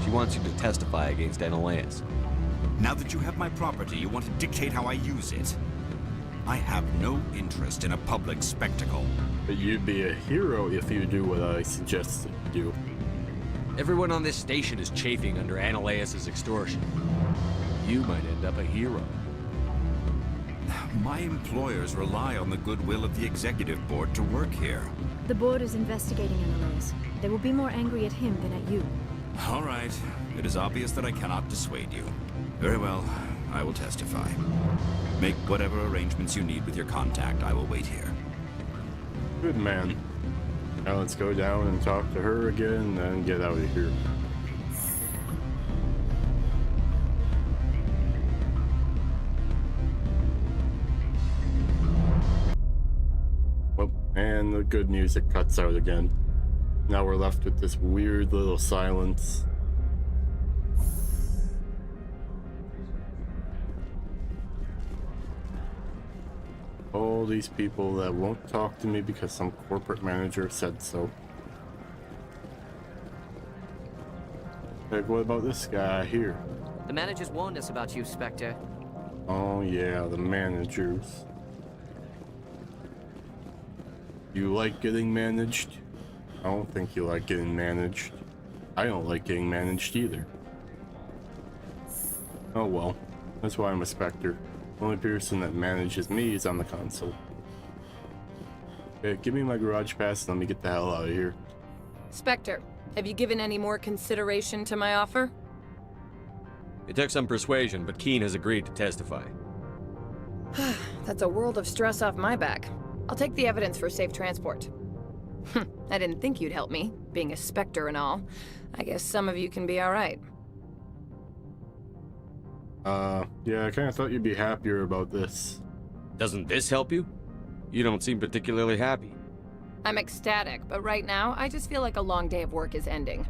She wants you to testify against Ananias. Now that you have my property, you want to dictate how I use it? I have no interest in a public spectacle. But you'd be a hero if you do what I suggested you do. Everyone on this station is chafing under Ananias' extortion. You might end up a hero. My employers rely on the goodwill of the executive board to work here. The board is investigating Ananias. They will be more angry at him than at you. All right. It is obvious that I cannot dissuade you. Very well. I will testify. Make whatever arrangements you need with your contact. I will wait here. Good man. Now let's go down and talk to her again and get out of here. Well, and the good music cuts out again. Now we're left with this weird little silence. All these people that won't talk to me because some corporate manager said so. Like, what about this guy here? The managers warned us about you, Spectre. Oh yeah, the managers. You like getting managed? I don't think you like getting managed. I don't like getting managed either. Oh well, that's why I'm a Spectre. The only person that manages me is on the console. Okay, give me my garage pass and let me get the hell out of here. Spectre, have you given any more consideration to my offer? It took some persuasion, but Keen has agreed to testify. That's a world of stress off my back. I'll take the evidence for safe transport. I didn't think you'd help me, being a Spectre and all. I guess some of you can be alright. Yeah, I kinda thought you'd be happier about this. Doesn't this help you? You don't seem particularly happy. I'm ecstatic, but right now, I just feel like a long day of work is ending.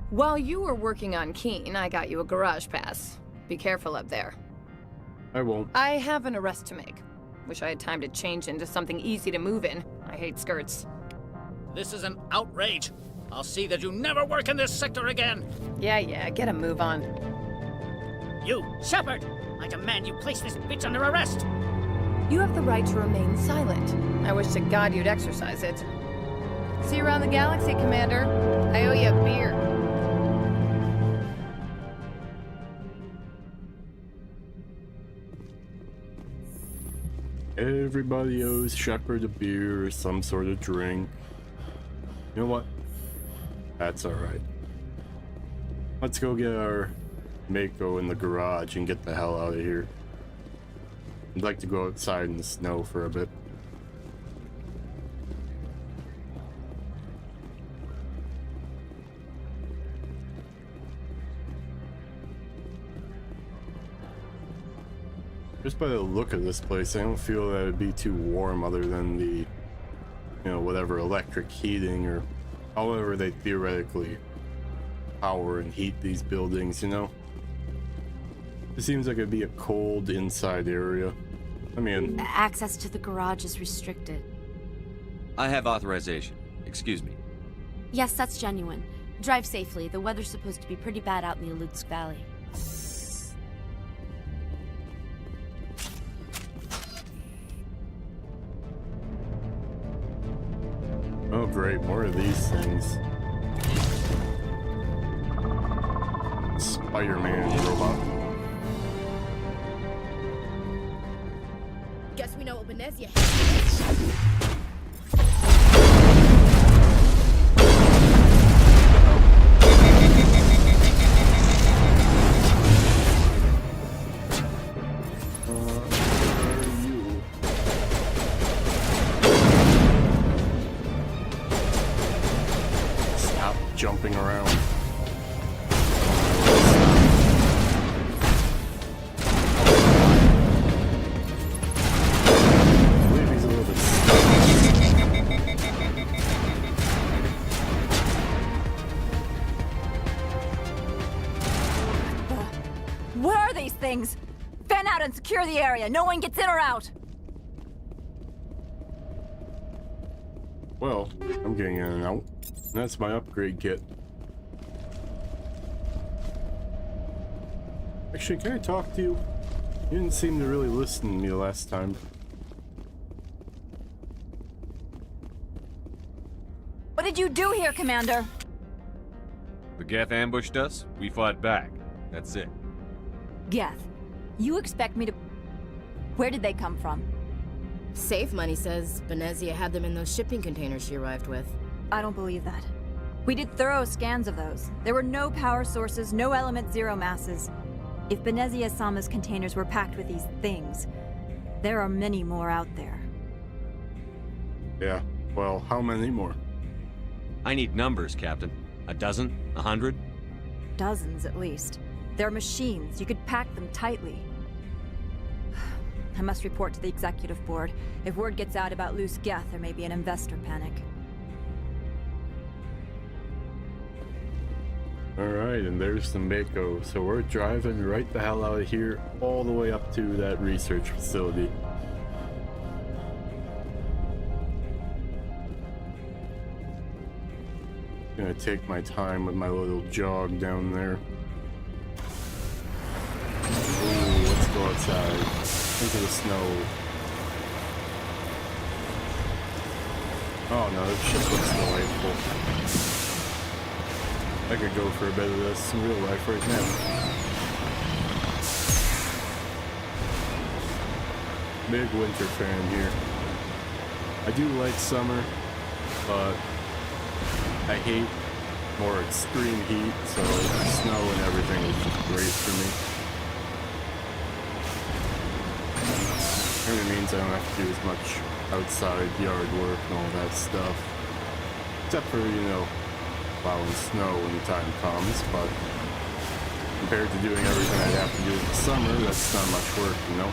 While you were working on Keen, I got you a garage pass. Be careful up there. I won't. I have an arrest to make. Wish I had time to change into something easy to move in. I hate skirts. This is an outrage. I'll see that you never work in this sector again. Yeah, get a move on. You, Shepard! I demand you place this bitch under arrest! You have the right to remain silent. I wish to God you'd exercise it. See you around the galaxy, Commander. I owe you a beer. Everybody owes Shepard a beer or some sort of drink. You know what? That's alright. Let's go get our Mako in the garage and get the hell out of here. I'd like to go outside in the snow for a bit. Just by the look of this place, I don't feel that it'd be too warm other than the, you know, whatever electric heating or however they theoretically power and heat these buildings, you know? It seems like it'd be a cold inside area. I mean... Access to the garage is restricted. I have authorization. Excuse me. Yes, that's genuine. Drive safely. The weather's supposed to be pretty bad out in the Alutsk Valley. Oh great, more of these things. Spider-Man robot. Guess we know what Venezia has. Jumping around. I believe he's a little bit stuck. What are these things? Fan out and secure the area. No one gets in or out. Well, I'm getting in and out. That's my upgrade kit. Actually, can I talk to you? You didn't seem to really listen to me last time. What did you do here, Commander? The Geth ambushed us. We fought back. That's it. Geth, you expect me to... Where did they come from? Safe Money says Venezia had them in those shipping containers she arrived with. I don't believe that. We did thorough scans of those. There were no power sources, no element zero masses. If Venezia-sama's containers were packed with these things, there are many more out there. Yeah, well, how many more? I need numbers, Captain. A dozen? 100? Dozens, at least. They're machines. You could pack them tightly. I must report to the executive board. If word gets out about loose Geth, there may be an investor panic. Alright, and there's the Mako. So we're driving right the hell out of here, all the way up to that research facility. Gonna take my time with my little jog down there. Ooh, let's go outside into the snow. Oh no, this shit looks delightful. I could go for a bit of this in real life right now. Big winter fan here. I do like summer, but I hate more extreme heat, so snow and everything is just great for me. And it means I don't have to do as much outside yard work and all that stuff. Except for, you know, plowing snow when the time comes, but compared to doing everything I'd have to do in the summer, that's not much work, you know?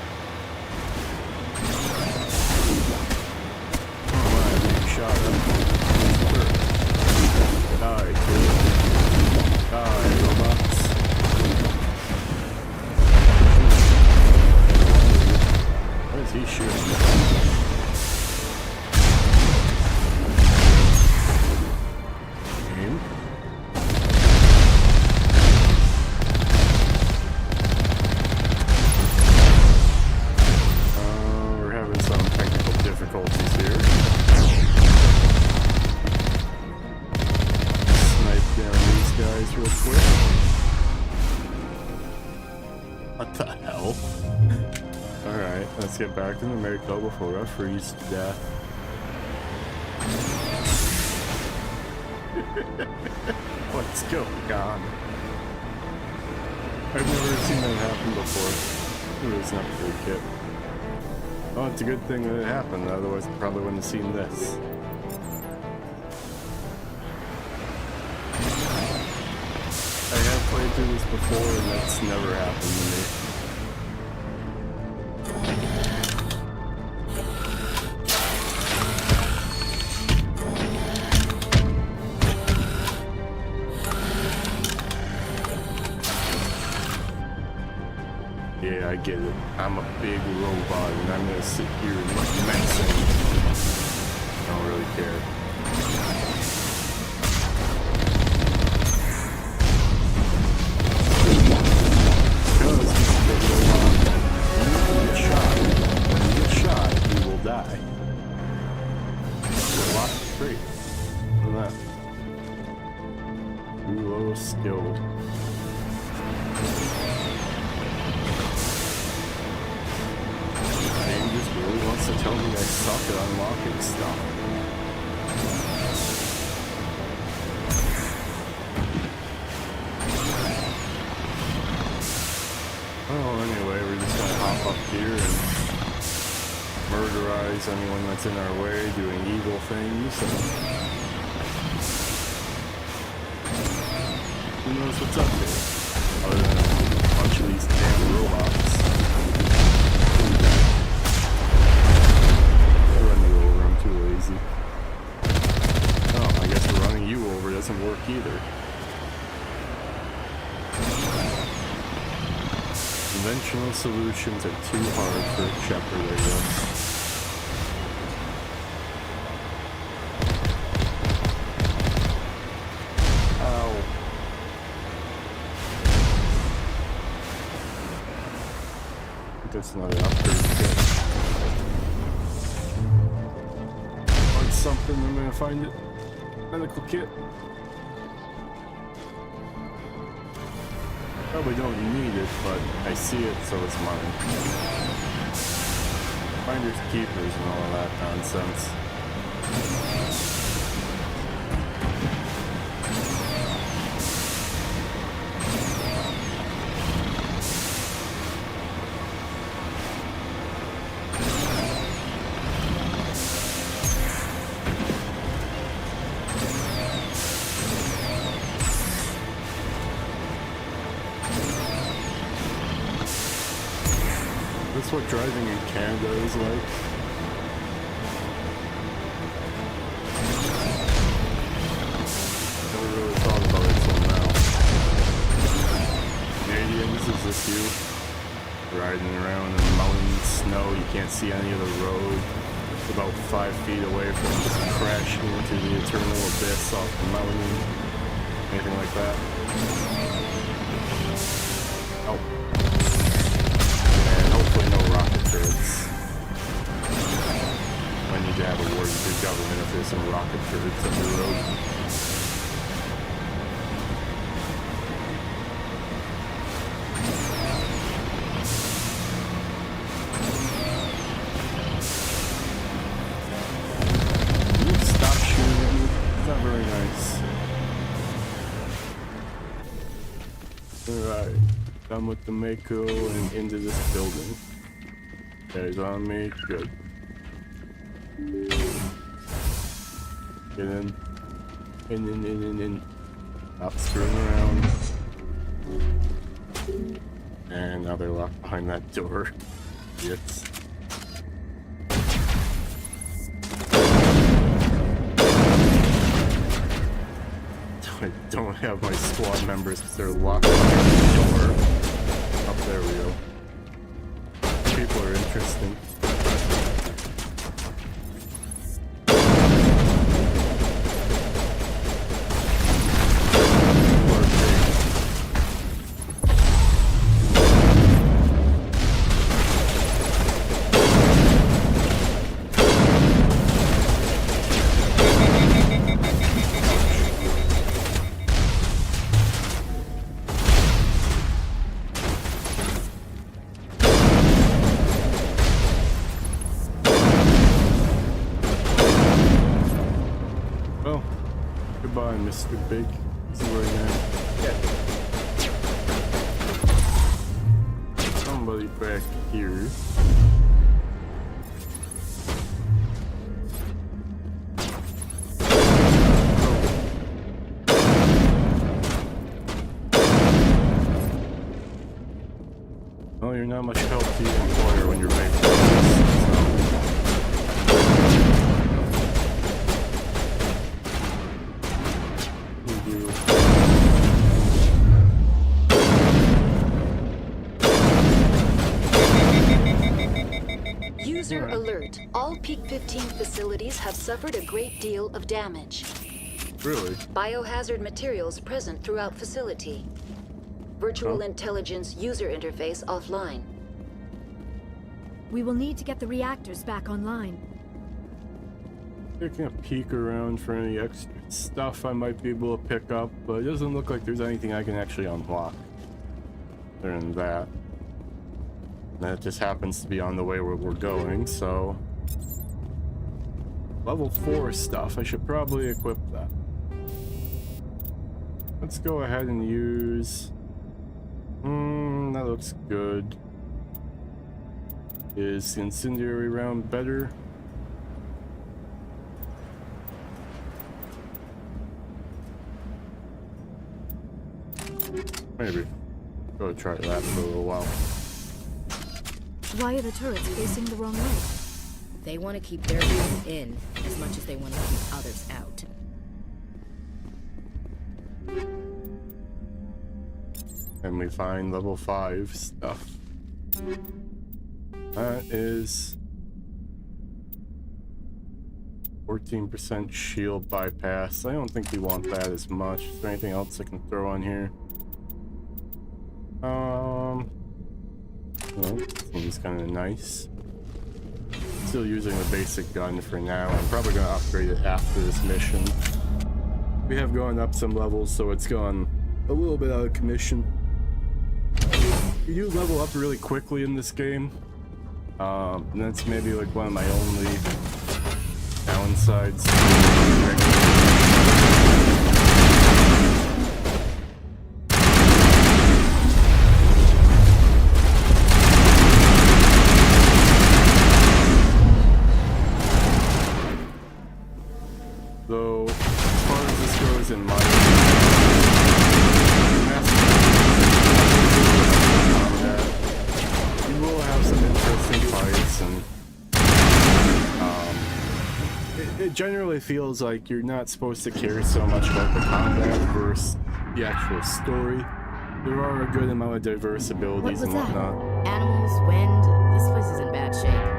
Oh, I'm being shot at. Die, kid. Die, robots. What is he shooting at? Aim. We're having some technical difficulties here. Snipe down these guys real quick. What the hell? Alright, let's get back to Noveria before I freeze to death. What's going on? I've never seen that happen before. It was not a good kit. Oh, it's a good thing that it happened, otherwise I probably wouldn't have seen this. I have played through this before and that's never happened to me. Yeah, I get it. I'm a big robot and I'm gonna sit here and look menacing. I don't really care. Because he's a big robot. When you get shot, you will die. A lot straight. Look at that. Too low skilled. Just really wants to tell me I suck at unlocking stuff. Oh, anyway, we're just gonna hop up here and murderize anyone that's in our way doing evil things. Who knows what's up here? Other than a bunch of these damn robots. Too lazy. Oh, I guess running you over doesn't work either. Conventional solutions are too hard for a shepherd, I guess. Ow. That's not an upgrade kit. Something, I'm gonna find it. Medical kit. Probably don't need it, but I see it, so it's mine. Finders keepers and all of that nonsense. That's what driving in Canada is like. Never really thought about it till now. Canadians, is this you? Riding around in the mountain snow, you can't see any of the road. About 5 feet away from just crashing into the eternal abyss off the mountain. Anything like that? Oh. Hopefully no rocket turrets. I need to have a word with the government if there's some rocket turrets on the road. Can you stop shooting at me? It's not very nice. Alright. Done with the Mako and into this building. Guys on me. Good. Get in. In. Stop screwing around. And now they're locked behind that door. Yes. I don't have my squad members because they're locked behind the door. Oh, there we go. People are interesting. Mr. Big. See where I am. Somebody back here. Well, you're not much help to your employer when you're making this. User alert. All Peak 15 facilities have suffered a great deal of damage. Really? Biohazard materials present throughout facility. Virtual intelligence user interface offline. We will need to get the reactors back online. Taking a peek around for any extra stuff I might be able to pick up, but it doesn't look like there's anything I can actually unlock. Other than that. That just happens to be on the way where we're going, so... Level 4 stuff, I should probably equip that. Let's go ahead and use... that looks good. Is the incendiary round better? Maybe. Go try that for a little while. Why are the turrets facing the wrong way? They want to keep their people in as much as they want to keep others out. And we find level 5 stuff. That is 14% shield bypass. I don't think we want that as much. Is there anything else I can throw on here? Well, seems kind of nice. Still using the basic gun for now. I'm probably going to upgrade it after this mission. We have gone up some levels, so it's gone a little bit out of commission. You do level up really quickly in this game. And that's maybe like one of my only downsides. So, as far as this goes in my combat, you will have some interesting fights, and it generally feels like you're not supposed to care so much about the combat versus the actual story. There are a good amount of diverse abilities and whatnot. Animals, wind, this place is in bad shape.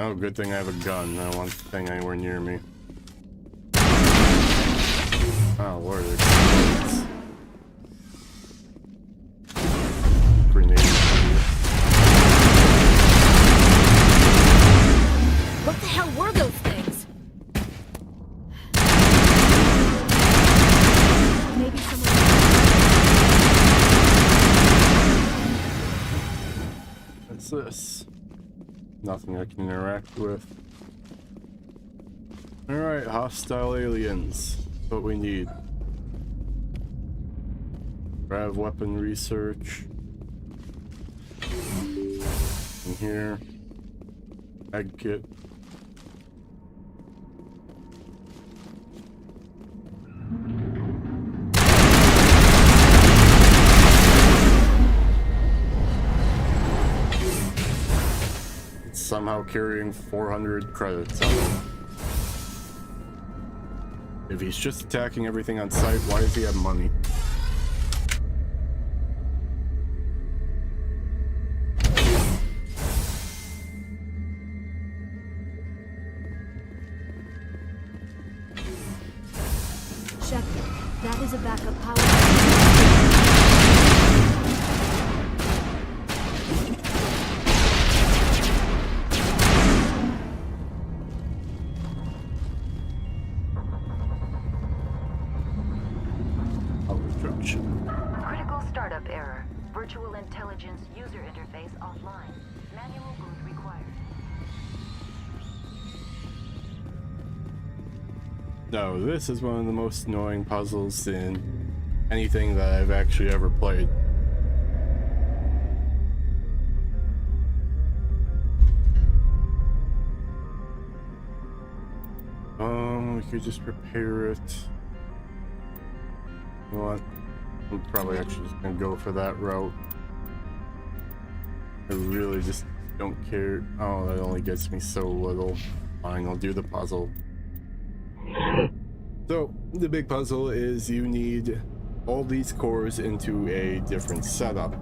Oh, good thing I have a gun. I don't want the thing anywhere near me. Oh, Lord, there's grenades. What the hell were those things? Maybe someone... What's this? Nothing I can interact with. Alright, hostile aliens. what we need. Grav weapon research. In here. Ag kit. It's somehow carrying 400 credits. If he's just attacking everything on sight, why does he have money? Shepard, that is a backup power. Critical startup error. Virtual intelligence user interface offline. Manual boot required. No, this is one of the most annoying puzzles in anything that I've actually ever played. We could just repair it. You know what? I'm probably actually just gonna go for that route. I really just don't care. Oh, that only gets me so little. Fine, I'll do the puzzle. So, the big puzzle is you need all these cores into a different setup.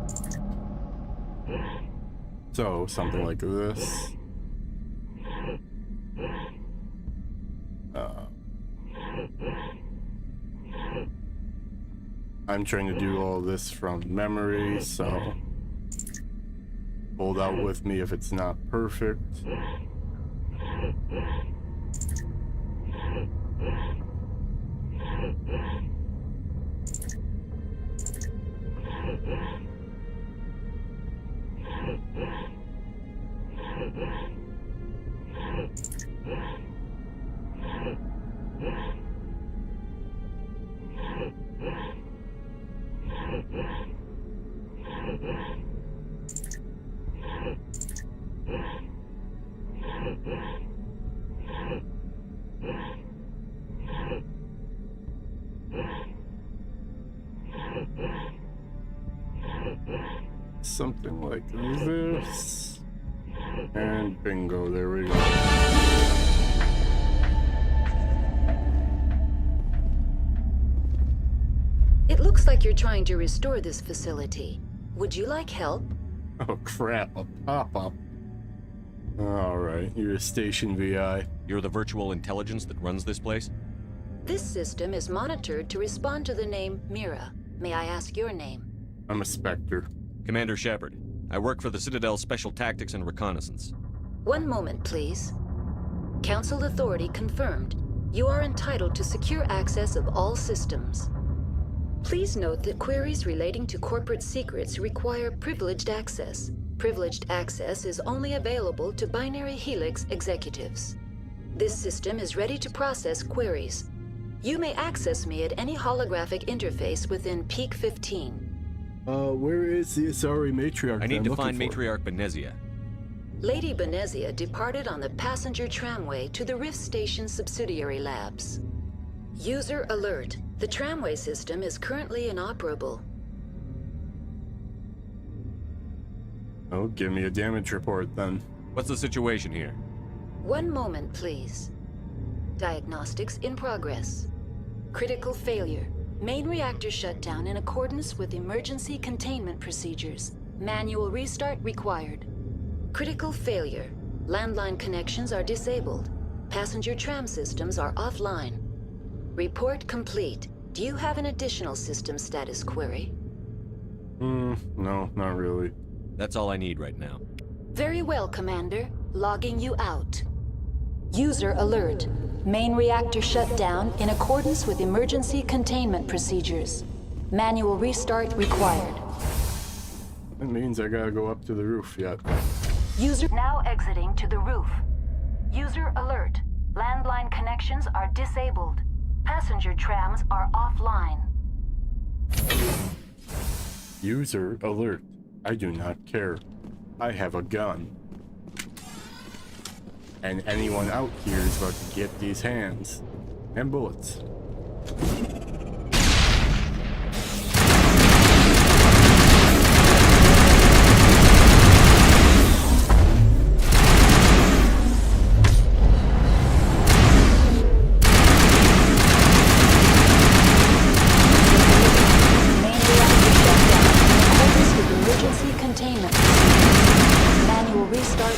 So, something like this. I'm trying to do all this from memory, so hold out with me if it's not perfect. Something like this. And bingo, there we go. It looks like you're trying to restore this facility. Would you like help? Oh crap, a pop-up. Alright, you're a station VI. You're the virtual intelligence that runs this place? This system is monitored to respond to the name Mira. May I ask your name? I'm a Spectre. Commander Shepard. I work for the Citadel's Special Tactics and Reconnaissance. One moment, please. Council authority confirmed. You are entitled to secure access of all systems. Please note that queries relating to corporate secrets require privileged access. Privileged access is only available to Binary Helix executives. This system is ready to process queries. You may access me at any holographic interface within Peak 15. Where is the Asari matriarch? I need to find Matriarch Benezia. Lady Benezia departed on the passenger tramway to the Rift Station subsidiary labs. User alert. The tramway system is currently inoperable. Oh, give me a damage report then. What's the situation here? One moment, please. Diagnostics in progress. Critical failure. Main reactor shut down in accordance with emergency containment procedures. Manual restart required. Critical failure. Landline connections are disabled. Passenger tram systems are offline. Report complete. Do you have an additional system status query? No, not really. That's all I need right now. Very well, Commander. Logging you out. User alert. Main reactor shut down in accordance with emergency containment procedures. Manual restart required. That means I gotta go up to the roof yet. User now exiting to the roof. User alert. Landline connections are disabled. Passenger trams are offline. User alert. I do not care. I have a gun. And anyone out here is about to get these hands and bullets.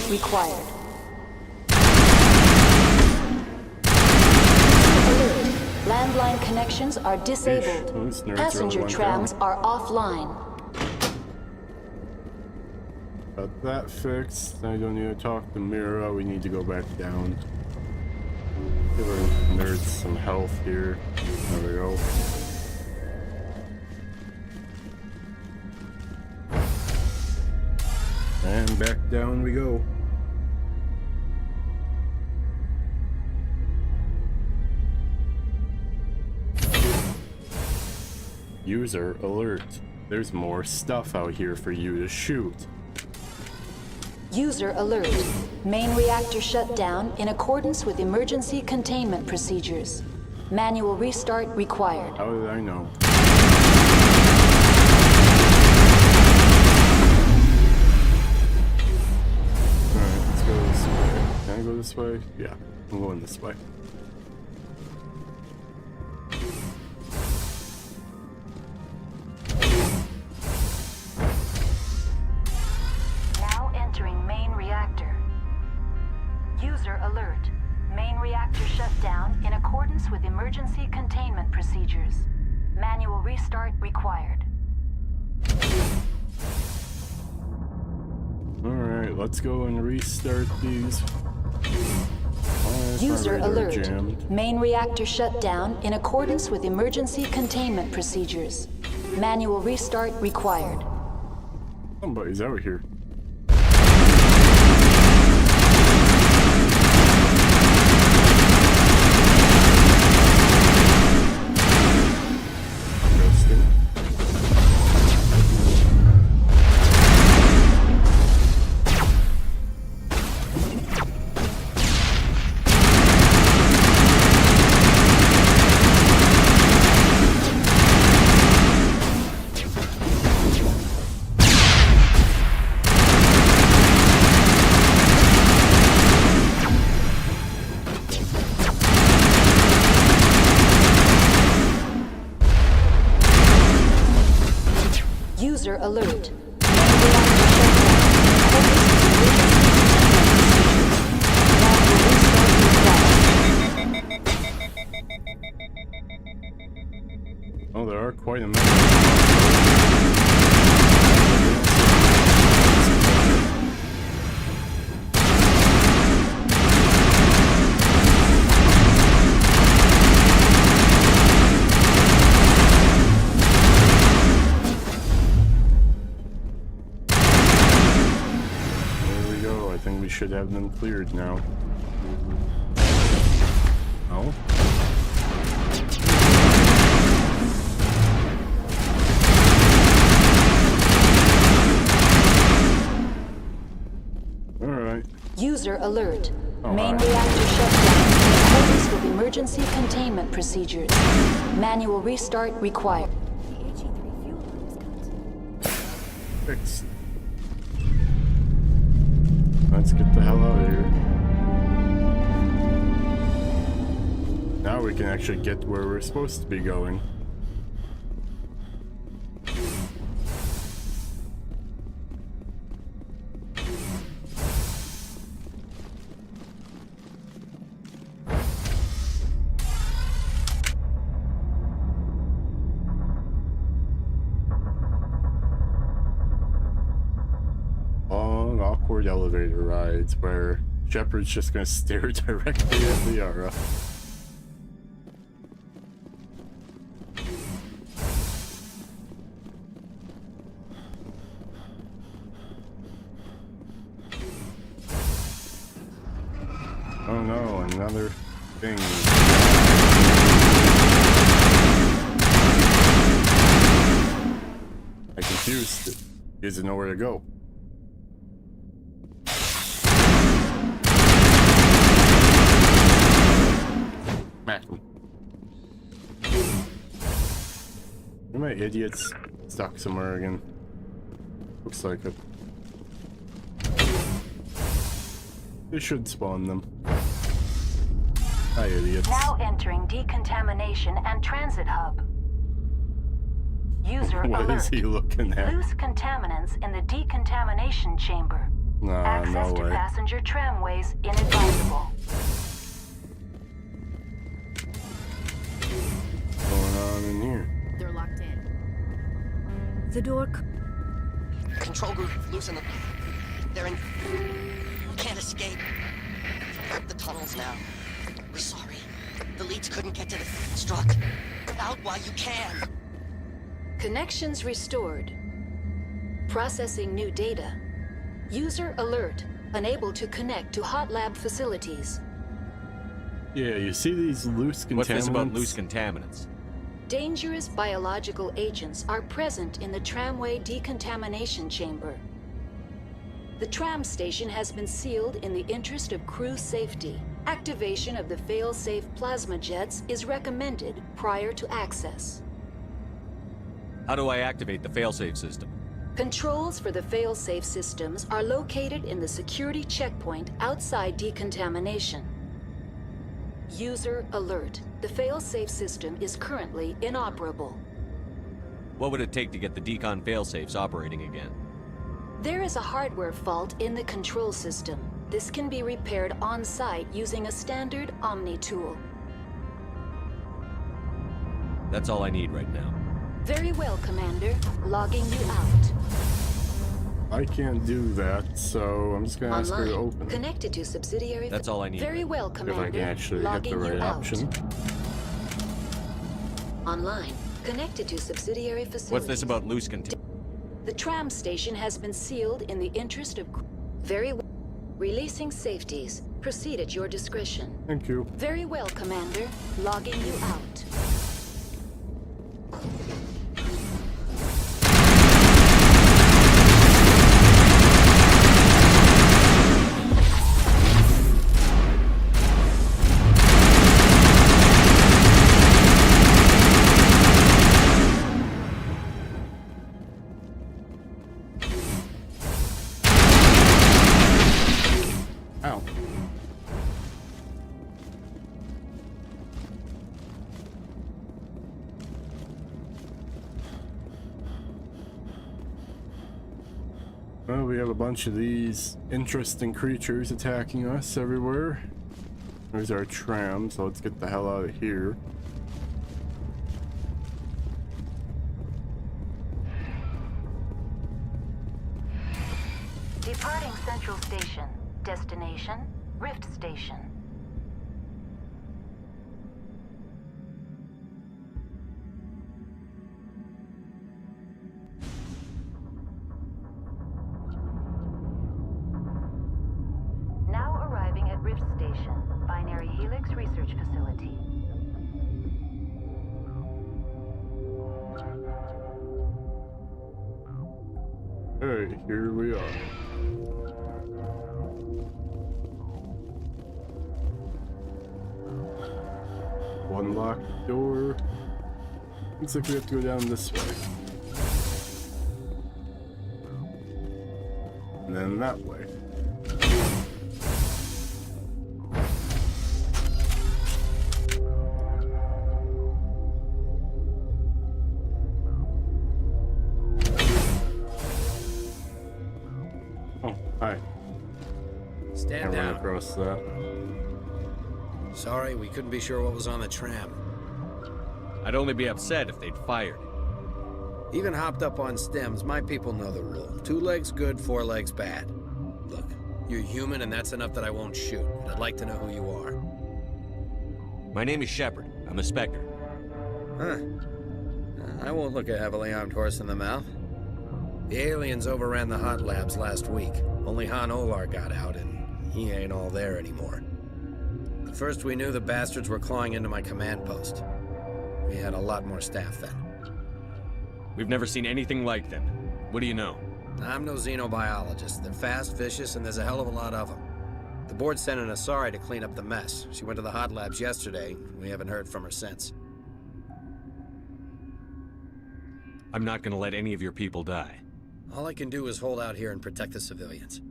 Required. Landline connections are disabled. Passenger trams are offline. Got that fixed. I don't need to talk to Mira. We need to go back down. Give our nerds some health here. There we go. And back down we go. User alert. There's more stuff out here for you to shoot. User alert. Main reactor shut down in accordance with emergency containment procedures. Manual restart required. How did I know? Alright, let's go this way. Can I go this way? Yeah, I'm going this way. Now entering main reactor. User alert. Main reactor shut down in accordance with emergency containment procedures. Manual restart required. Alright, let's go and restart these. User alert. Main reactor shut down in accordance with emergency containment procedures. Manual restart required. Somebody's out here. User alert. Oh, there are quite a many. Should have them cleared now. Oh. Alright. User alert. Main reactor shut down in accordance with emergency containment procedures. Manual restart required. Fixed. Let's get the hell out of here. Now we can actually get where we're supposed to be going. Awkward elevator rides where Shepard's just gonna stare directly at Liara. Oh no, another thing. confused. He doesn't know where to go. Am I idiots stuck somewhere again? Looks like it. They should spawn them. Hi, idiots. Now entering decontamination and transit hub. User What alert. is he looking at? Loose contaminants in the decontamination chamber. Nah, Access no to way. passenger tramways inadvisable. What's going on in here? They're locked in. The door. Control group, loosen them. They're in. Can't escape. Work the tunnels now. We're sorry. The leads couldn't get to the struck. Out while you can. Connections restored. Processing new data. User alert. Unable to connect to hot lab facilities. Yeah, you see these loose contaminants? What's this about loose contaminants? Dangerous biological agents are present in the tramway decontamination chamber. The tram station has been sealed in the interest of crew safety. Activation of the fail-safe plasma jets is recommended prior to access. How do I activate the failsafe system? Controls for the fail-safe systems are located in the security checkpoint outside decontamination. User alert. The fail-safe system is currently inoperable. What would it take to get the decon failsafes operating again? There is a hardware fault in the control system. This can be repaired on-site using a standard Omni tool. That's all I need right now. Very well, Commander. Logging you out. I can't do that, so I'm just gonna ask her to Online. open it. Connected to subsidiary. That's all I need. Very well, If Commander. I can actually hit Logging the right you out. option. Online. Connected to subsidiary facility. What's this about loose contaminants? The tram station has been sealed in the interest of... Very well. Releasing safeties. Proceed at your discretion. Thank you. Very well, Commander. Logging you out. Ow. Well, we have a bunch of these interesting creatures attacking us everywhere. There's our tram, so let's get the hell out of here. Departing Central Station. Destination, Rift Station. Now arriving at Rift Station, Binary Helix Research Facility. Hey, here we are. One locked door. Looks like we have to go down this way. And then that way. Oh, hi. Stand I ran down. across that. Sorry, we couldn't be sure what was on the tram. I'd only be upset if they'd fired. Even hopped up on stems, my people know the rule. 2 legs good, 4 legs bad. Look, you're human and that's enough that I won't shoot. But I'd like to know who you are. My name is Shepard. I'm a Spectre. Huh. I won't look a heavily armed horse in the mouth. The aliens overran the hot labs last week. Only Han Olar got out, and he ain't all there anymore. The first we knew, the bastards were clawing into my command post. We had a lot more staff then. We've never seen anything like them. What do you know? I'm no xenobiologist. They're fast, vicious, and there's a hell of a lot of them. The board sent an Asari to clean up the mess. She went to the hot labs yesterday. We haven't heard from her since. I'm not gonna let any of your people die. All I can do is hold out here and protect the civilians.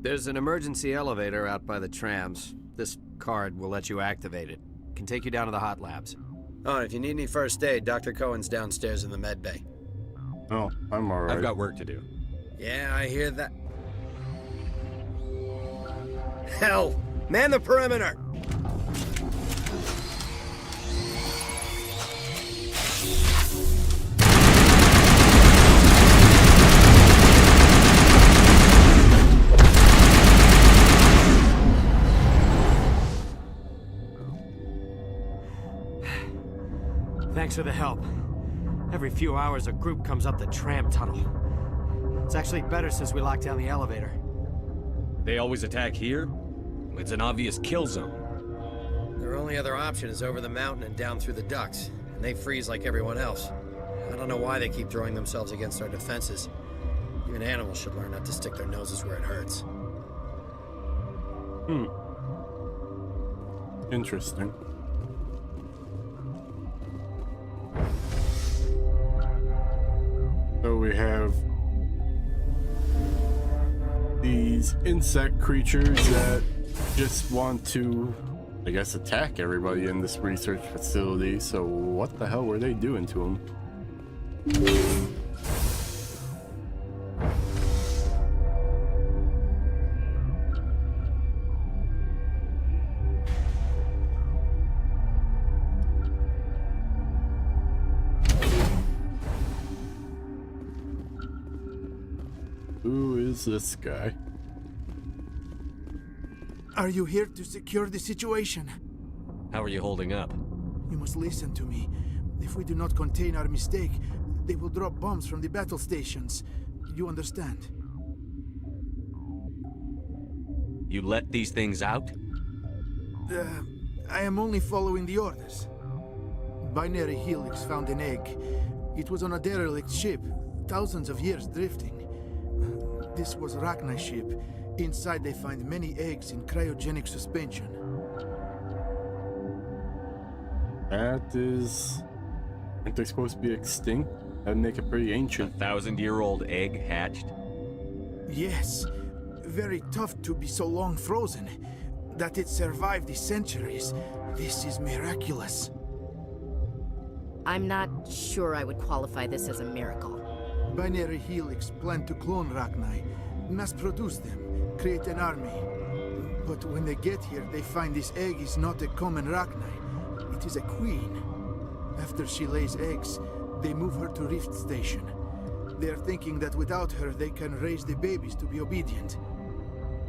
There's an emergency elevator out by the trams. This card will let you activate it. Can take you down to the hot labs. Oh, and if you need any first aid, Dr. Cohen's downstairs in the med bay. Oh, I'm alright. I've got work to do. Yeah, I hear that. Hell! Man the perimeter! Thanks for the help. Every few hours, a group comes up the tram tunnel. It's actually better since we locked down the elevator. They always attack here? It's an obvious kill zone. Their only other option is over the mountain and down through the ducts, and they freeze like everyone else. I don't know why they keep throwing themselves against our defenses. Even animals should learn not to stick their noses where it hurts. Interesting. So we have these insect creatures that just want to, I guess, attack everybody in this research facility. So what the hell were they doing to them? Who is this guy? Are you here to secure the situation? How are you holding up? You must listen to me. If we do not contain our mistake, they will drop bombs from the battle stations. You understand? You let these things out? I am only following the orders. Binary Helix found an egg. It was on a derelict ship, thousands of years drifting. This was Rachni's ship. Inside they find many eggs in cryogenic suspension. That is... Aren't they supposed to be extinct? That'd make it pretty ancient. 1,000-year-old egg hatched? Yes. Very tough to be so long frozen. That it survived the centuries. This is miraculous. I'm not sure I would qualify this as a miracle. Binary Helix planned to clone Rachni, mass-produce them, create an army. But when they get here, they find this egg is not a common Rachni. It is a queen. After she lays eggs, they move her to Rift Station. They are thinking that without her, they can raise the babies to be obedient.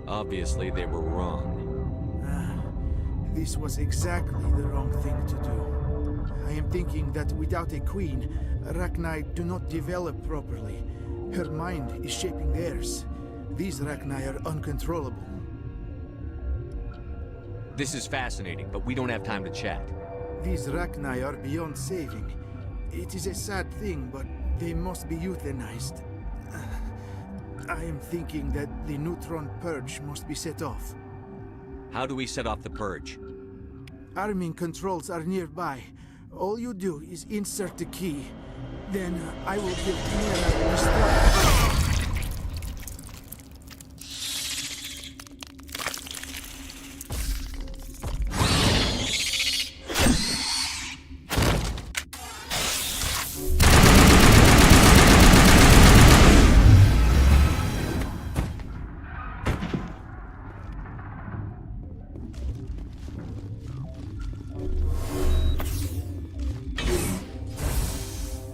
Obviously, they were wrong. This was exactly the wrong thing to do. I am thinking that without a queen, Rachni do not develop properly. Her mind is shaping theirs. These Rachni are uncontrollable. This is fascinating, but we don't have time to chat. These Rachni are beyond saving. It is a sad thing, but they must be euthanized. I am thinking that the neutron purge must be set off. How do we set off the purge? Arming controls are nearby. All you do is insert the key. Then I will give Liara a start.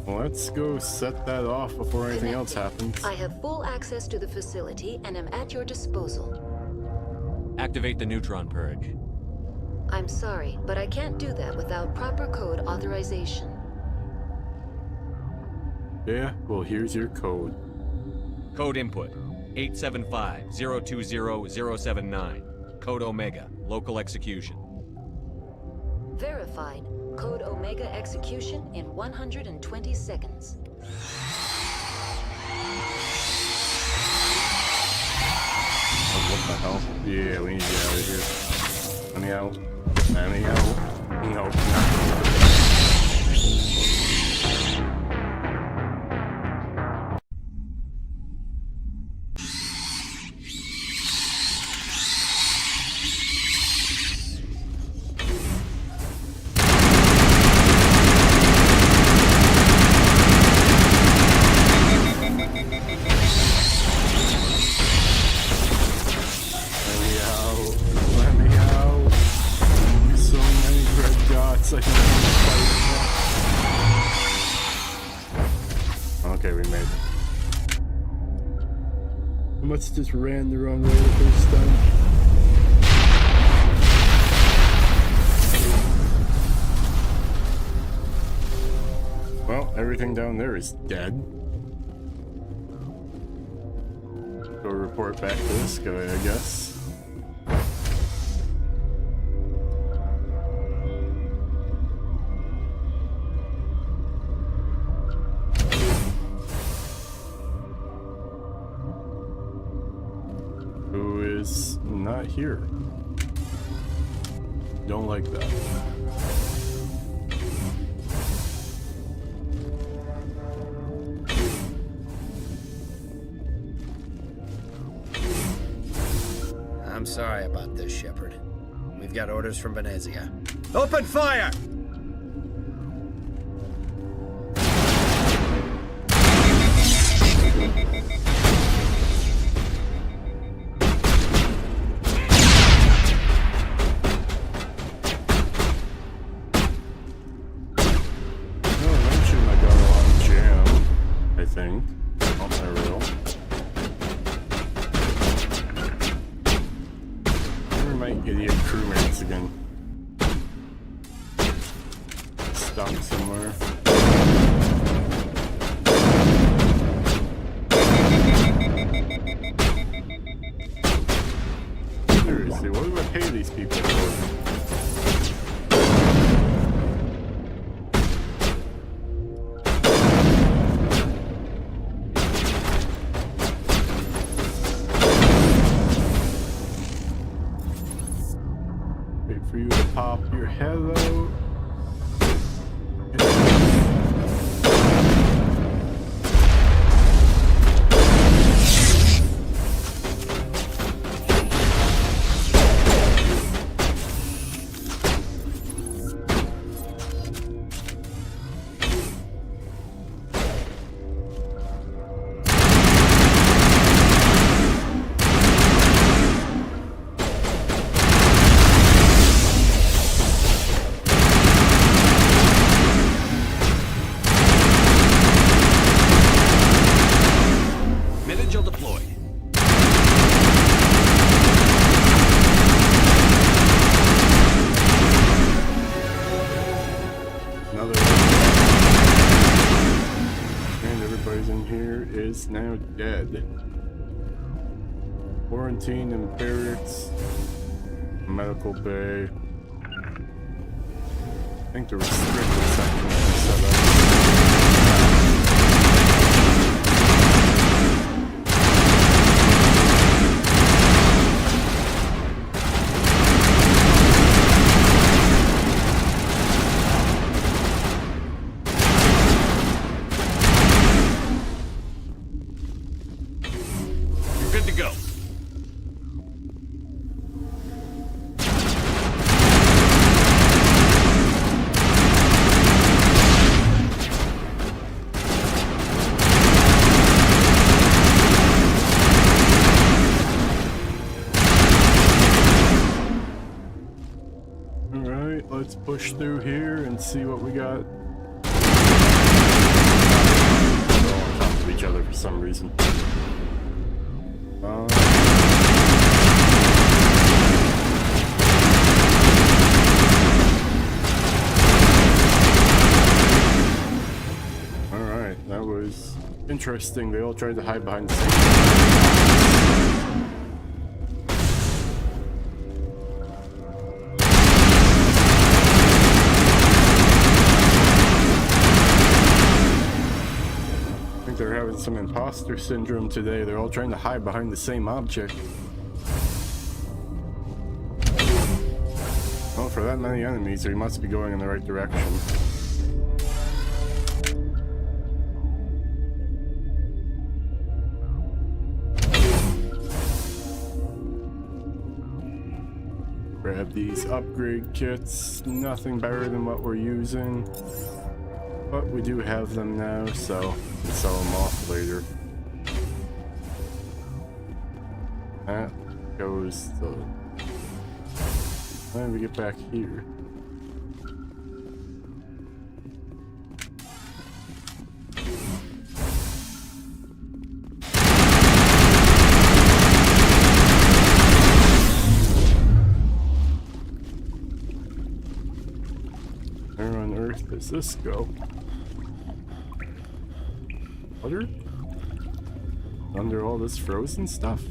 Let's go set that off before anything else happens. I have full access to the facility and am at your disposal. Activate the neutron purge. I'm sorry, but I can't do that without proper code authorization. Yeah, well, here's your code. Code input 875-020-079. Code Omega, local execution. Verified. Code Omega execution in 120 seconds. no. Yeah, we need to get out of here. Let me out. Let me out. No, not. Okay, we made it. I must just ran the wrong way the first time. Well, everything down there is dead. Go report back to this guy, I guess. Not here. Don't like that. I'm sorry about this, Shepard. We've got orders from Venezia. Open fire! Idiot crewmates again. Stop somewhere. Seriously, what do I pay these people for? For you to pop your head out. Is now dead. Quarantine and barracks, medical bay. I think the restricted section is set up. Good to go. Alright, let's push through here and see what we got. They don't want to talk to each other for some reason. Alright, that was interesting. They all tried to hide behind the same. I think they're having some imposter syndrome today. They're all trying to hide behind the same object. for that many enemies, we must be going in the right direction. Grab these upgrade kits. Nothing better than what we're using. But we do have them now, so we'll sell them off later. That goes the... How do we get back here? Where on earth does this go? Water? Under all this frozen stuff?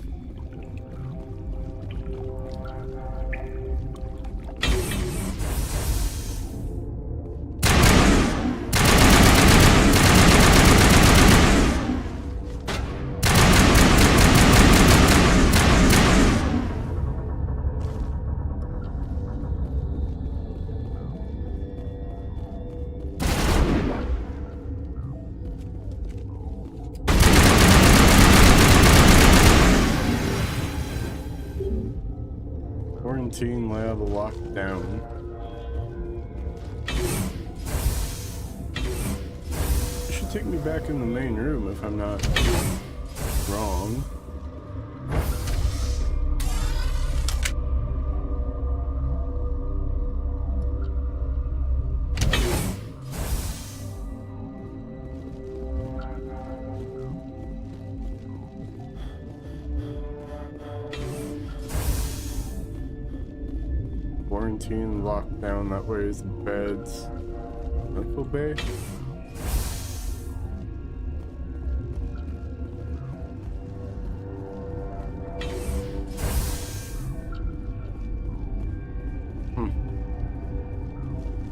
Quarantine lab locked down. It should take me back in the main room if I'm not wrong. Quarantine locked down, that way is the beds. Medical bay?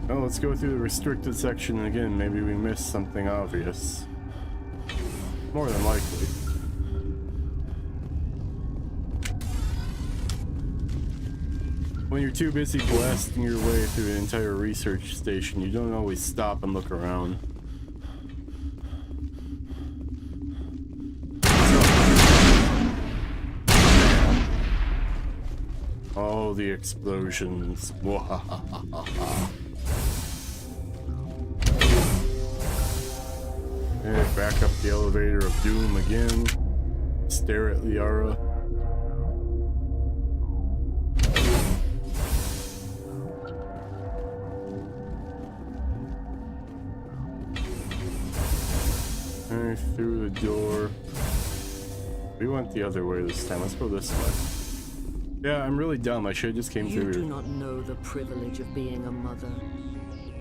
Well, let's go through the restricted section again. Maybe we missed something obvious. More than likely. When you're too busy blasting your way through an entire research station, you don't always stop and look around. Oh, the explosions. And back up the elevator of doom again. Stare at Liara. Through the door. We went the other way this time. Let's go this way. Yeah, I'm really dumb. I should have just came through. You do not know the privilege of being a mother.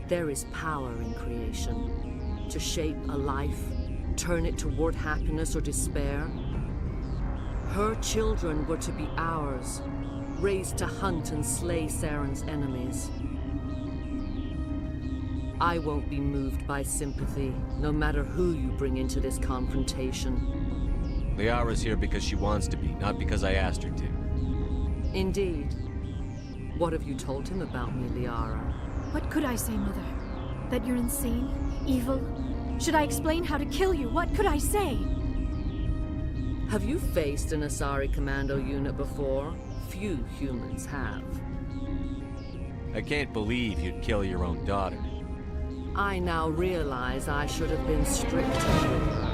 There is power in creation. To shape a life, turn it toward happiness or despair. Her children were to be ours, raised to hunt and slay Saren's enemies. I won't be moved by sympathy, no matter who you bring into this confrontation. Liara's here because she wants to be, not because I asked her to. Indeed. What have you told him about me, Liara? What could I say, Mother? That you're insane? Evil? Should I explain how to kill you? What could I say? Have you faced an Asari commando unit before? Few humans have. I can't believe you'd kill your own daughter. I now realize I should have been stricter with her.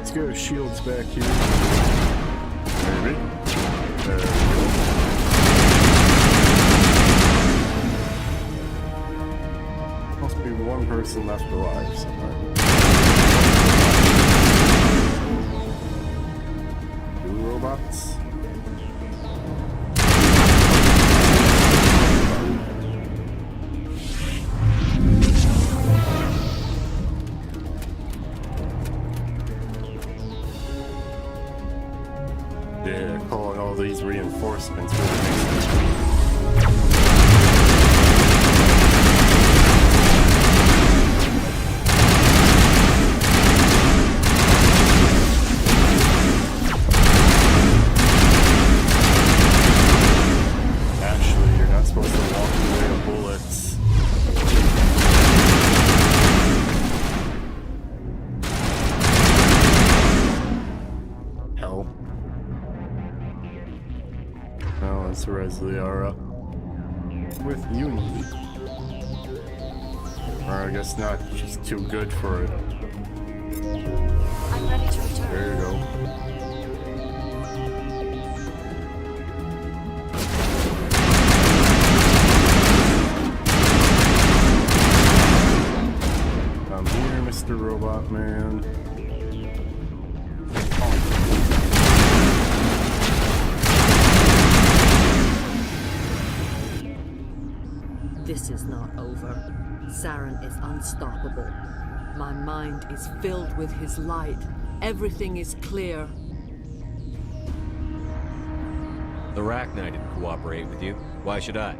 let's get our shields back here. Maybe. There we go. Must be one person left alive somewhere. Two robots. Yeah, calling all these reinforcements really makes sense. Liara with Unity. Or I guess not, she's too good for it. I'm ready to return. There you go. Come here, Mr. Robot Man. This is not over. Saren is unstoppable. My mind is filled with his light. Everything is clear. The Rachni didn't cooperate with you. Why should I?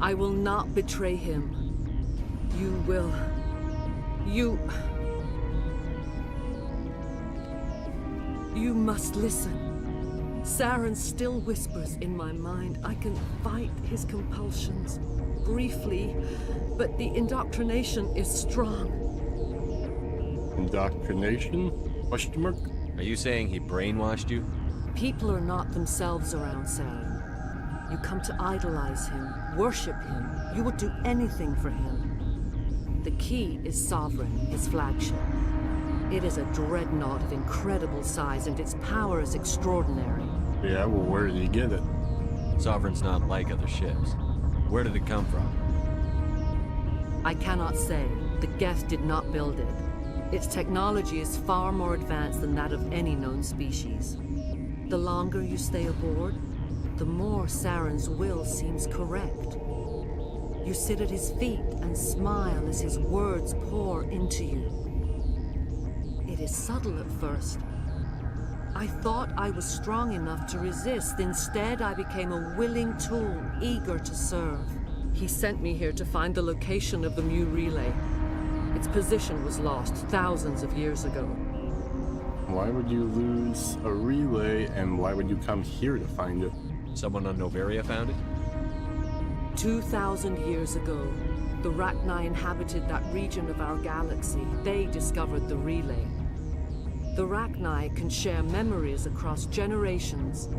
I will not betray him. You will. You must listen. Saren still whispers in my mind. I can fight his compulsions, briefly, but the indoctrination is strong. Indoctrination? Question mark? Are you saying he brainwashed you? People are not themselves around Saren. You come to idolize him, worship him. You would do anything for him. The key is Sovereign, his flagship. It is a dreadnought of incredible size, and its power is extraordinary. Yeah, well, where did you get it? Sovereign's not like other ships. Where did it come from? I cannot say. The guest did not build it. Its technology is far more advanced than that of any known species. The longer you stay aboard, the more Saren's will seems correct. You sit at his feet and smile as his words pour into you. It is subtle at first. I thought I was strong enough to resist. Instead, I became a willing tool, eager to serve. He sent me here to find the location of the Mu relay. Its position was lost thousands of years ago. Why would you lose a relay, and why would you come here to find it? Someone on Noveria found it? 2,000 years ago, the Rachni inhabited that region of our galaxy. They discovered the relay. The Rachni can share memories across generations.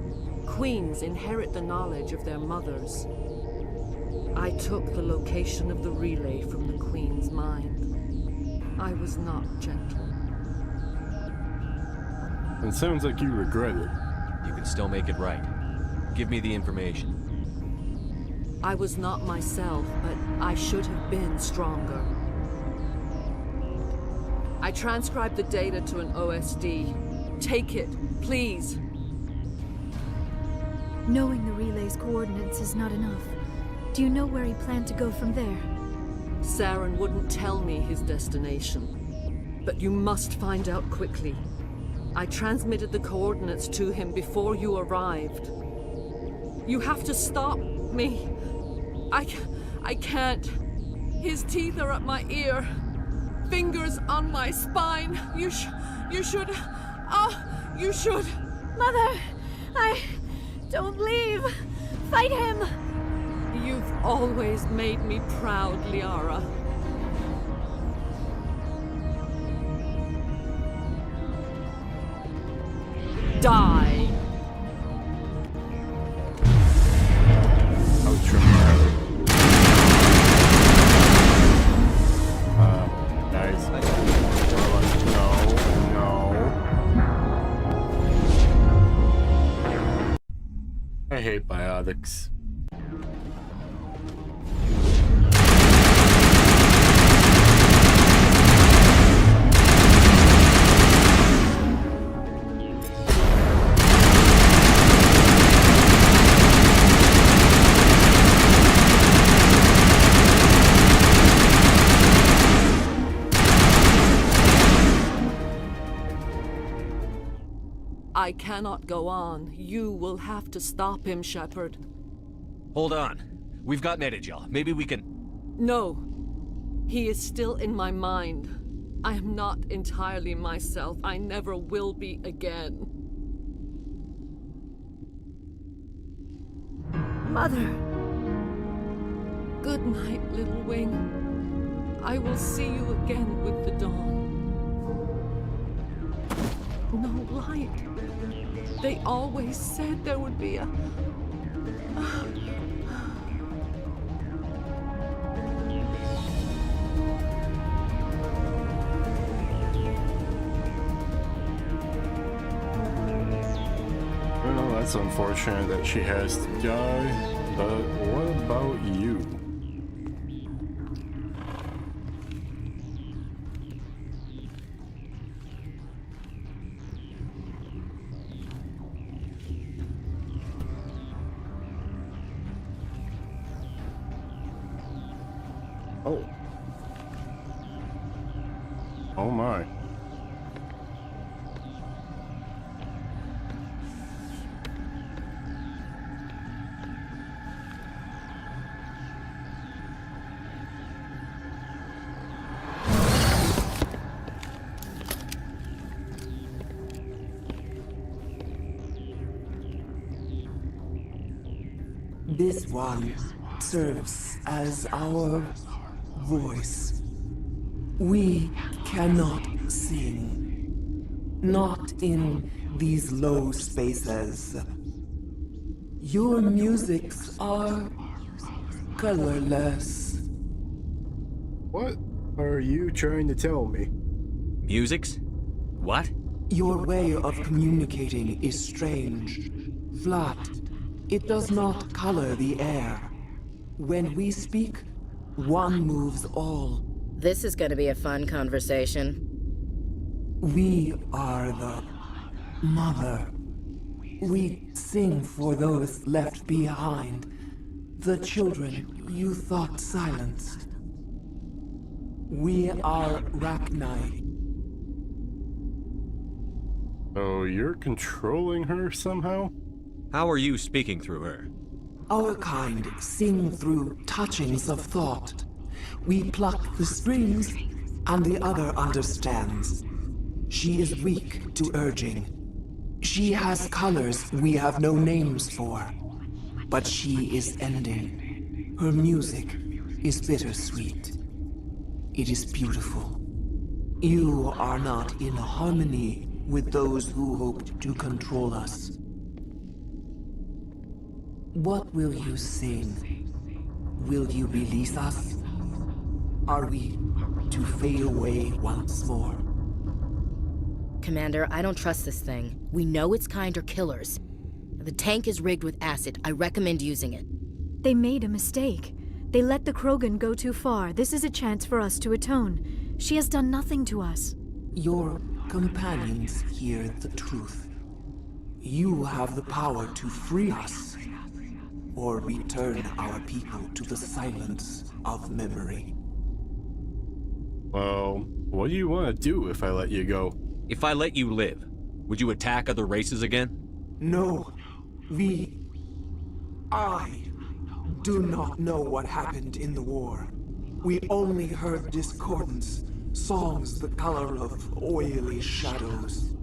Queens inherit the knowledge of their mothers. I took the location of the relay from the Queen's mind. I was not gentle. It sounds like you regret it. You can still make it right. Give me the information. I was not myself, but I should have been stronger. I transcribed the data to an OSD. Take it, please. Knowing the relay's coordinates is not enough. Do you know where he planned to go from there? Saren wouldn't tell me his destination. But you must find out quickly. I transmitted the coordinates to him before you arrived. You have to stop me. I can't. His teeth are at my ear. Fingers on my spine. You should. You should. Mother, don't leave. Fight him. You've always made me proud, Liara. Die. How dramatic. Nice. antibiotics. I cannot go on. You will have to stop him, Shepard. Hold on. We've got Netagel. Maybe we can... No. He is still in my mind. I am not entirely myself. I never will be again. Mother! Good night, little wing. I will see you again with the dawn. No light. They always said there would be a... Well, that's unfortunate that she has to die, but what about you? Oh. Oh my. This one serves as our voice. We cannot sing. Not in these low spaces. Your musics are colorless. What are you trying to tell me? Musics? What? Your way of communicating is strange. Flat. It does not color the air. When we speak, one moves all. This is gonna be a fun conversation. We are the mother. We sing for those left behind. The children you thought silenced. We are Rachni. Oh, you're controlling her somehow? How are you speaking through her? Our kind sing through touchings of thought. We pluck the strings, and the other understands. She is weak to urging. She has colors we have no names for. But she is ending. Her music is bittersweet. It is beautiful. You are not in harmony with those who hoped to control us. What will you sing? Will you release us? Are we to fade away once more? Commander, I don't trust this thing. We know its kind are killers. The tank is rigged with acid. I recommend using it. They made a mistake. They let the Krogan go too far. This is a chance for us to atone. She has done nothing to us. Your companions hear the truth. You have the power to free us, or return our people to the silence of memory. Well, what do you want to do if I let you go? If I let you live, would you attack other races again? No. I do not know what happened in the war. We only heard discordance, songs the color of oily shadows.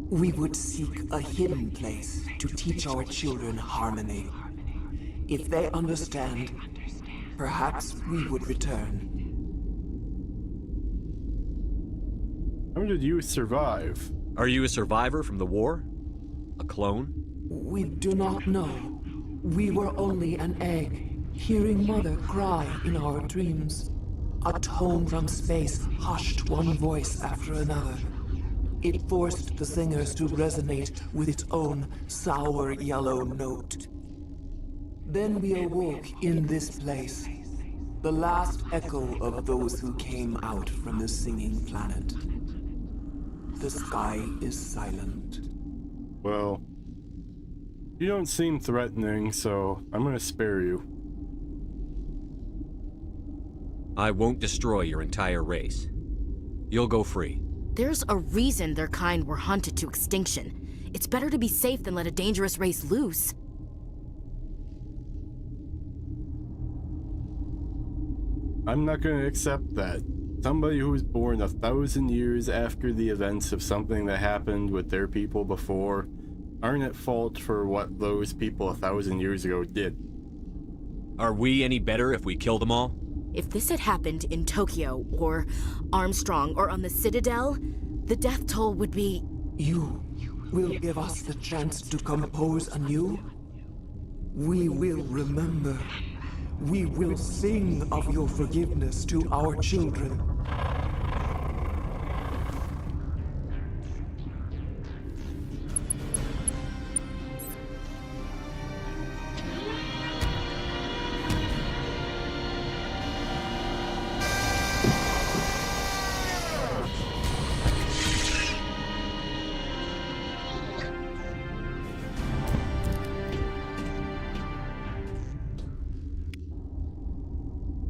We would seek a hidden place to teach our children harmony. If they understand, perhaps we would return. How did you survive? Are you a survivor from the war? A clone? We do not know. We were only an egg, hearing Mother cry in our dreams. A tone from space hushed one voice after another. It forced the singers to resonate with its own sour yellow note. Then we awoke in this place. The last echo of those who came out from the singing planet. The sky is silent. Well, you don't seem threatening, so I'm gonna spare you. I won't destroy your entire race. You'll go free. There's a reason their kind were hunted to extinction. It's better to be safe than let a dangerous race loose. I'm not gonna accept that. Somebody who was born 1,000 years after the events of something that happened with their people before aren't at fault for what those people 1,000 years ago did. Are we any better if we kill them all? If this had happened in Tokyo, or Armstrong, or on the Citadel, the death toll would be... You will give us the chance to compose anew? We will remember. We will sing of your forgiveness to our children.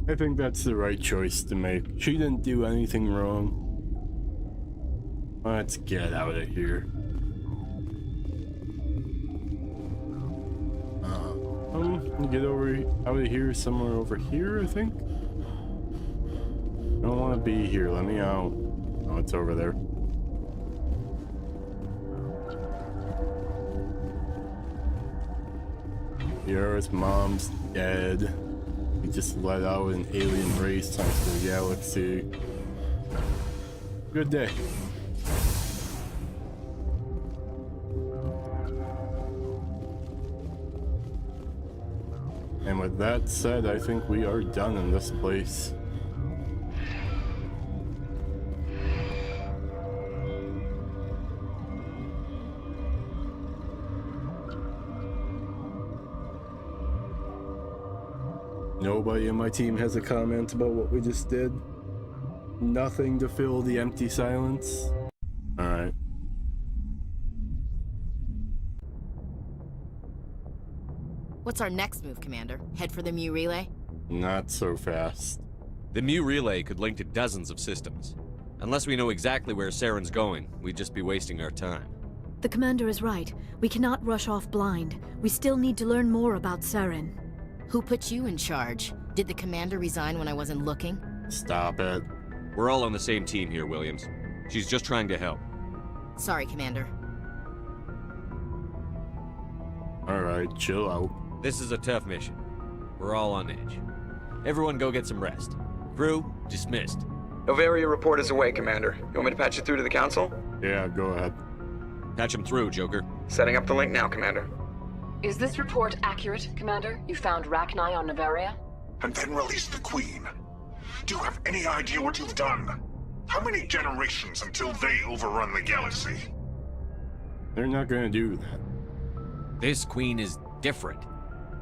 I think that's the right choice to make. She didn't do anything wrong. Let's get out of here. Get out of here somewhere over here, I think. I don't want to be here. Let me out. Oh, it's over there. Liara's mom's dead. We just let out an alien race onto the galaxy. Good day. And with that said, I think we are done in this place. Nobody in my team has a comment about what we just did. Nothing to fill the empty silence. Alright. What's our next move, Commander? Head for the Mu relay? Not so fast. The Mu relay could link to dozens of systems. Unless we know exactly where Saren's going, we'd just be wasting our time. The Commander is right. We cannot rush off blind. We still need to learn more about Saren. Who put you in charge? Did the Commander resign when I wasn't looking? Stop it. We're all on the same team here, Williams. She's just trying to help. Sorry, Commander. Alright, chill out. This is a tough mission. We're all on edge. Everyone go get some rest. Crew, dismissed. Noveria report is away, Commander. You want me to patch you through to the Council? Yeah, go ahead. Patch him through, Joker. Setting up the link now, Commander. Is this report accurate, Commander? You found Rachni on Noveria? And then released the Queen. Do you have any idea what you've done? How many generations until they overrun the galaxy? They're not gonna do that. This Queen is different.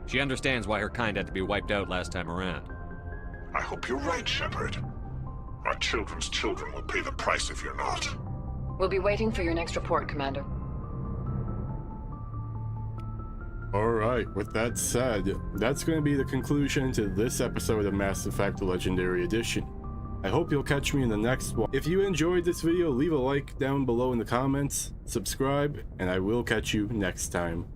She understands why her kind had to be wiped out last time around. I hope you're right, Shepard. Our children's children will pay the price if you're not. We'll be waiting for your next report, Commander. Alright, with that said, that's going to be the conclusion to this episode of Mass Effect Legendary Edition. I hope you'll catch me in the next one. If you enjoyed this video, leave a like down below in the comments, subscribe, and I will catch you next time.